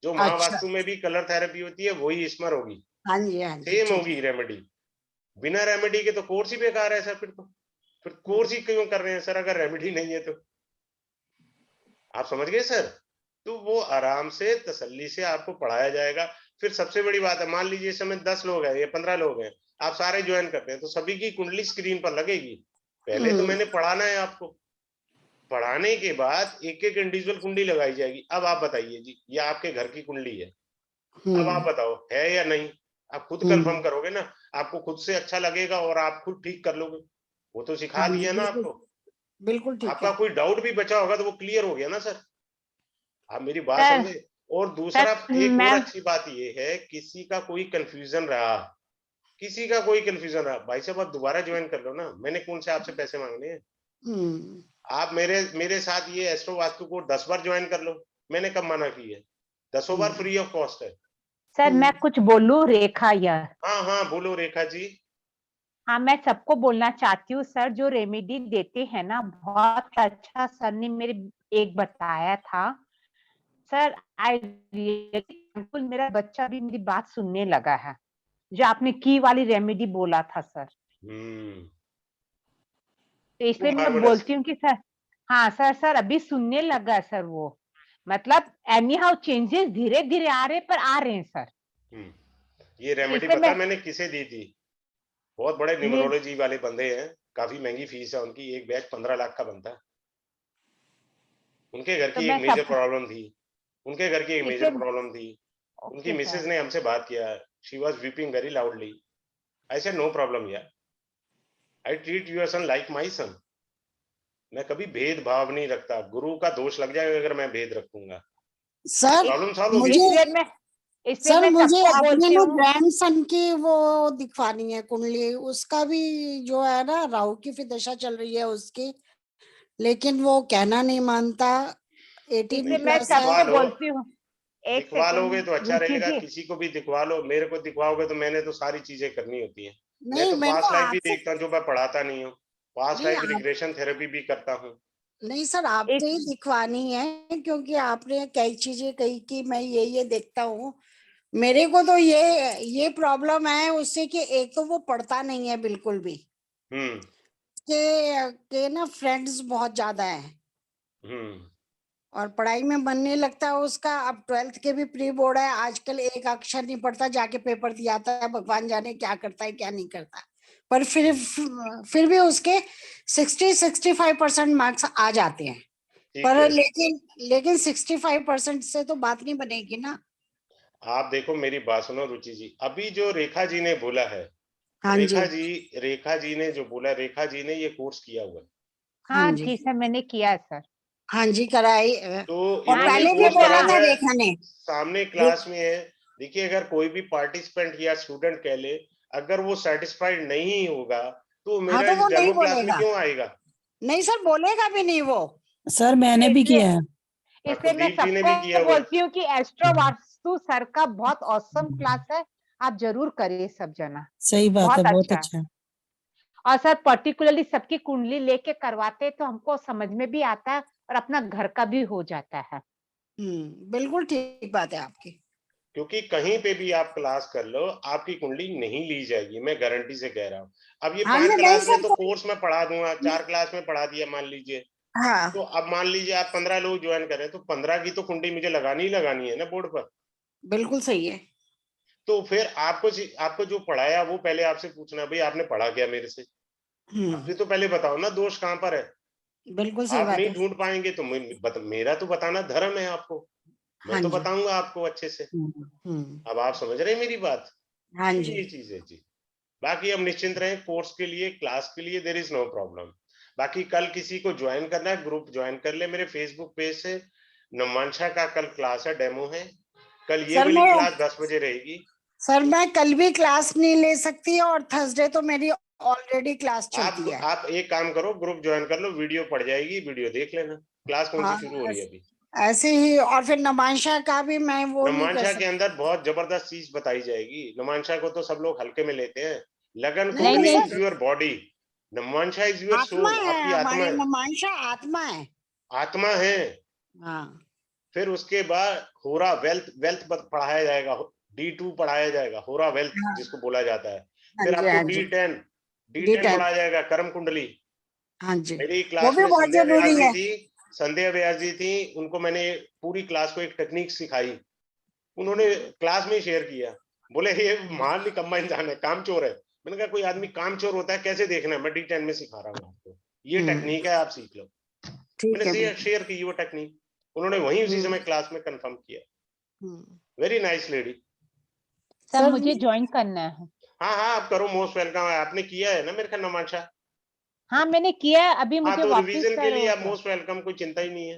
जो महावास्तु में भी कलर थेरेपी होती है वही इसमें होगी। हाँ जी, हाँ जी, सेम होगी रेमेडी। बिना रेमेडी के तो कोर्स ही बेकार है सर। फिर कोर्स ही क्यों कर रहे हैं सर अगर रेमेडी नहीं है तो? आप समझ गए सर? तो वो आराम से तसल्ली से आपको पढ़ाया जाएगा। फिर सबसे बड़ी बात है, मान लीजिए इस समय 10 लोग हैं या 15 लोग हैं, आप सारे ज्वाइन करते हैं तो सभी की कुंडली स्क्रीन पर लगेगी। पहले तो मैंने पढ़ाना है आपको, पढ़ाने के बाद एक एक इंडिविजुअल कुंडली लगाई जाएगी। अब आप बताइए जी, ये आपके घर की कुंडली है, अब आप बताओ है या नहीं? आप खुद कंफर्म करोगे ना, आपको खुद से अच्छा लगेगा और आप खुद ठीक कर लोगे। वो तो सिखा दिया ना आपको। बिल्कुल ठीक आपका है। कोई डाउट भी बचा होगा तो वो क्लियर हो गया ना सर। आप मेरी बात समझे? और दूसरा एक और अच्छी बात ये है, किसी का कोई कंफ्यूजन रहा, किसी का कोई कंफ्यूजन रहा, भाई साहब आप दोबारा ज्वाइन कर लो ना। मैंने कौन से आपसे पैसे मांगने हैं? आप मेरे साथ ये एस्ट्रो वास्तु को 10 बार ज्वाइन कर लो, मैंने कब मना की है? 10 बार फ्री ऑफ कॉस्ट है। सर मैं कुछ बोलूं रेखा यार? हाँ हाँ बोलो रेखा जी। हाँ, मैं सबको बोलना चाहती हूँ सर, जो रेमेडी देते हैं ना बहुत अच्छा सर ने मेरे एक बताया था सर। आई रियली, मेरा बच्चा भी मेरी बात सुनने लगा है, जो आपने की वाली रेमेडी बोला था सर। तो इसलिए मैं बोलती हूँ कि सर, हाँ सर अभी सुनने लगा सर वो, मतलब एनी हाउ चेंजेस धीरे धीरे आ रहे पर आ रहे हैं सर। ये रेमेडी पता मैंने किसे दी थी? बहुत बड़े न्यूमरोलॉजी वाले बंदे हैं, काफी महंगी फीस है उनकी, एक बैच 15 लाख का बनता है। उनके घर की एक मेजर प्रॉब्लम थी, उनके घर की एक मेजर प्रॉब्लम थी। उनकी मिसेज ने हमसे बात किया, she was weeping very loudly. I said no problem यार, I treat your son like my son. मैं कभी भेदभाव नहीं रखता, गुरु का दोष लग जाएगा अगर मैं भेद रखूंगा। सर प्रॉब्लम सॉल्व होगी। सर मुझे अपने ना ग्रैंडसन की वो दिखवानी है कुंडली, उसका भी जो है ना राहु की फिर दशा चल रही है उसकी, लेकिन वो कहना नहीं मानता। 18 प्लस है। बोलती हूँ दिखवा लोगे तो अच्छा रहेगा, किसी को भी दिखवा लो। मेरे को दिखवाओगे तो मैंने तो सारी चीजें करनी होती है। मैं तो पास्ट लाइफ भी देखता हूँ, जो मैं पढ़ाता नहीं हूँ। पास्ट लाइफ रिग्रेशन थेरेपी भी करता हूँ। नहीं सर, आपसे ही दिखवानी है, क्योंकि आपने कई चीजें कही कि मैं ये देखता हूँ। मेरे को तो ये प्रॉब्लम है उससे कि एक तो वो पढ़ता नहीं है बिल्कुल भी, के ना फ्रेंड्स बहुत ज्यादा है और पढ़ाई में मन नहीं लगता है उसका। अब 12th के भी प्री बोर्ड है, आजकल एक अक्षर नहीं पढ़ता, जाके पेपर दिया आता है, भगवान जाने क्या करता है क्या नहीं करता। पर फिर भी उसके 60-65% मार्क्स आ जाते हैं। ठीक पर है। लेकिन 65% से तो बात नहीं बनेगी ना। आप देखो मेरी बात सुनो रुचि जी, अभी जो रेखा जी ने बोला है, हाँ जी, रेखा जी ने जो बोला, रेखा जी ने ये कोर्स किया हुआ है। हाँ हाँ जी, जी सर, मैंने किया है सर। हाँ जी कराई। तो और इन्होंने पहले भी कोर्स करा बोला हुआ था है, रेखा ने। सामने क्लास में है। देखिए अगर कोई भी पार्टिसिपेंट या स्टूडेंट कह ले, अगर वो सेटिस्फाइड नहीं होगा तो हाँ मेरा तो इस वो नहीं डेमो क्लास में बोलेगा, क्यों आएगा? नहीं सर बोलेगा भी नहीं वो। सर मैंने भी किया है। इसलिए मैं कुलदीप जी ने भी किया सबको हुआ है। बोलती हूँ कि एस्ट्रो वास्तु सर का बहुत औसम क्लास है, आप जरूर करिए सब जना, सही बात है, बहुत बहुत अच्छा अच्छा है। और सर पर्टिकुलरली सबकी कुंडली लेके करवाते तो हमको समझ में भी आता है और अपना घर का भी हो जाता है। बिल्कुल ठीक बात है आपकी। क्योंकि कहीं पे भी आप क्लास कर लो, आपकी कुंडली नहीं ली जाएगी, मैं गारंटी से कह रहा हूँ। अब ये हाँ 5 जी, नहीं क्लास में सर तो कोर्स में पढ़ा दूंगा, 4 क्लास में पढ़ा दिया मान लीजिए, हाँ तो अब मान लीजिए आप 15 लोग ज्वाइन करें, तो 15 की तो कुंडली मुझे लगानी ही लगानी है ना बोर्ड पर। बिल्कुल सही है। तो फिर आपको जो पढ़ाया वो पहले आपसे पूछना, भाई आपने पढ़ा क्या मेरे से? आप भी तो पहले बताओ ना दोष कहाँ पर है। बिल्कुल सही आप बात नहीं है। ढूंढ पाएंगे तो मेरा तो बताना धर्म है आपको, मैं हाँ तो जी। बताऊंगा आपको अच्छे से। हम्म। अब आप समझ रहे हैं मेरी बात? हाँ तो जी। ये चीज है जी। बाकी हम निश्चिंत रहें, कोर्स के लिए, क्लास के लिए देयर इज नो प्रॉब्लम। बाकी कल किसी को ज्वाइन करना है, ग्रुप ज्वाइन कर ले मेरे फेसबुक पेज से। नमांशा का कल क्लास है, डेमो है। कल ये सर वाली मैं क्लास 10 बजे रहेगी। सर मैं कल भी क्लास नहीं ले सकती और थर्सडे तो मेरी ऑलरेडी क्लास चलती है। आप एक काम करो, ग्रुप ज्वाइन कर लो, वीडियो पड़ जाएगी, वीडियो देख लेना। क्लास कौन सी हाँ शुरू हो रही है अभी? ऐसे ही। और फिर नमांशा का भी मैं वो नहीं कर नमांशा के सकती। अंदर बहुत जबरदस्त चीज बताई जाएगी। नमांशा को तो सब लोग हल्के में लेते हैं। लगन नहीं नहीं कुंडली नहीं नहीं इज योर बॉडी, नमांशा इज योर आत्मा सोल, है, आपकी आत्मा हमारी है। नमांशा आत्मा है। आत्मा है। हाँ फिर उसके बाद होरा वेल्थ वेल्थ पढ़ाया जाएगा, D2 पढ़ाया जाएगा, होरा वेल्थ हाँ जिसको बोला जाता है। हाँ फिर जी, आपको हाँ जी। D10 D10 पढ़ाया जाएगा, कर्म कुंडली। हाँ जी, मेरी वो क्लास भी में बहुत जरूरी है। संध्या व्यास जी थी, उनको मैंने पूरी क्लास को एक टेक्निक सिखाई, उन्होंने क्लास में शेयर किया। बोले ये महान निकम्मा इंसान है, कामचोर है। मैंने कहा कोई आदमी कामचोर होता है कैसे देखना है, मैं D10 में सिखा रहा हूँ आपको, ये टेक्निक है, आप सीख लो। ठीक है मैंने शेयर की वो टेक्निक, उन्होंने वहीं उसी समय हम्म, क्लास में कंफर्म किया। Hmm. Very nice lady. Sir sir मुझे ज्वाइन करना है। हाँ हाँ आप करो, मोस्ट वेलकम है। आपने किया है ना मेरे ख्याल नमांशा? हाँ मैंने किया है, अभी हाँ मुझे तो वापस रिवीजन के सर लिए हो आप गया। मोस्ट वेलकम, कोई चिंता ही नहीं है।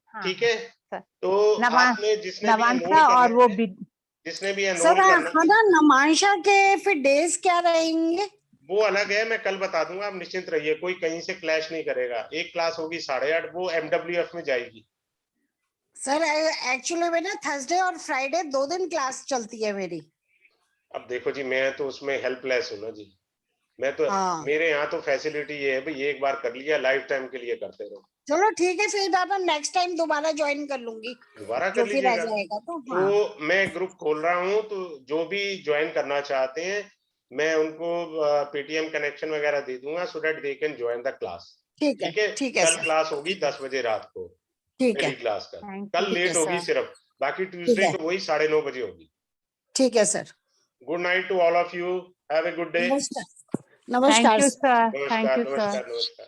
हाँ ठीक हाँ है, सर। तो आपने जिसने भी एनरोल नवांशा करना और वो है, जिसने भी सर एनरोल करना हाँ ना, नमांशा के फिर डेज क्या रहेंगे? वो अलग है, मैं कल बता दूंगा, आप निश्चिंत रहिए, कोई कहीं से क्लैश नहीं करेगा। एक क्लास होगी 8:30, वो MWF में जाएगी। सर एक्चुअली में ना थर्सडे और फ्राइडे 2 दिन क्लास चलती है मेरी। अब देखो जी, मैं तो उसमें हेल्पलेस हूँ ना जी। मैं तो हाँ मेरे यहाँ तो फैसिलिटी ये है भाई, एक बार कर लिया, लाइफ टाइम के लिए करते रहो। चलो ठीक है, फिर दादा नेक्स्ट टाइम दोबारा ज्वाइन कर लूंगी, दोबारा कर जो फिर रह लीजिएगा। जाएगा तो। तो हाँ मैं ग्रुप खोल रहा हूँ, तो जो भी ज्वाइन करना चाहते हैं मैं उनको पेटीएम कनेक्शन वगैरह दे दूंगा, so that they can join the class. ठीक है, ठीक है कल सर, क्लास होगी 10 बजे रात को, ठीक पहली है, क्लास का। थैंक कल यू ठीक है लेट होगी सर, सिर्फ, बाकी ठीक ट्यूसडे है, को वही 9:30 बजे होगी। ठीक है sir. Good night to all of you, have a good day. नमस्कार, थैंक नमस्कार यू सर। सर, थैंक नमस्कार यू सर। नमस्कार नमस्कार।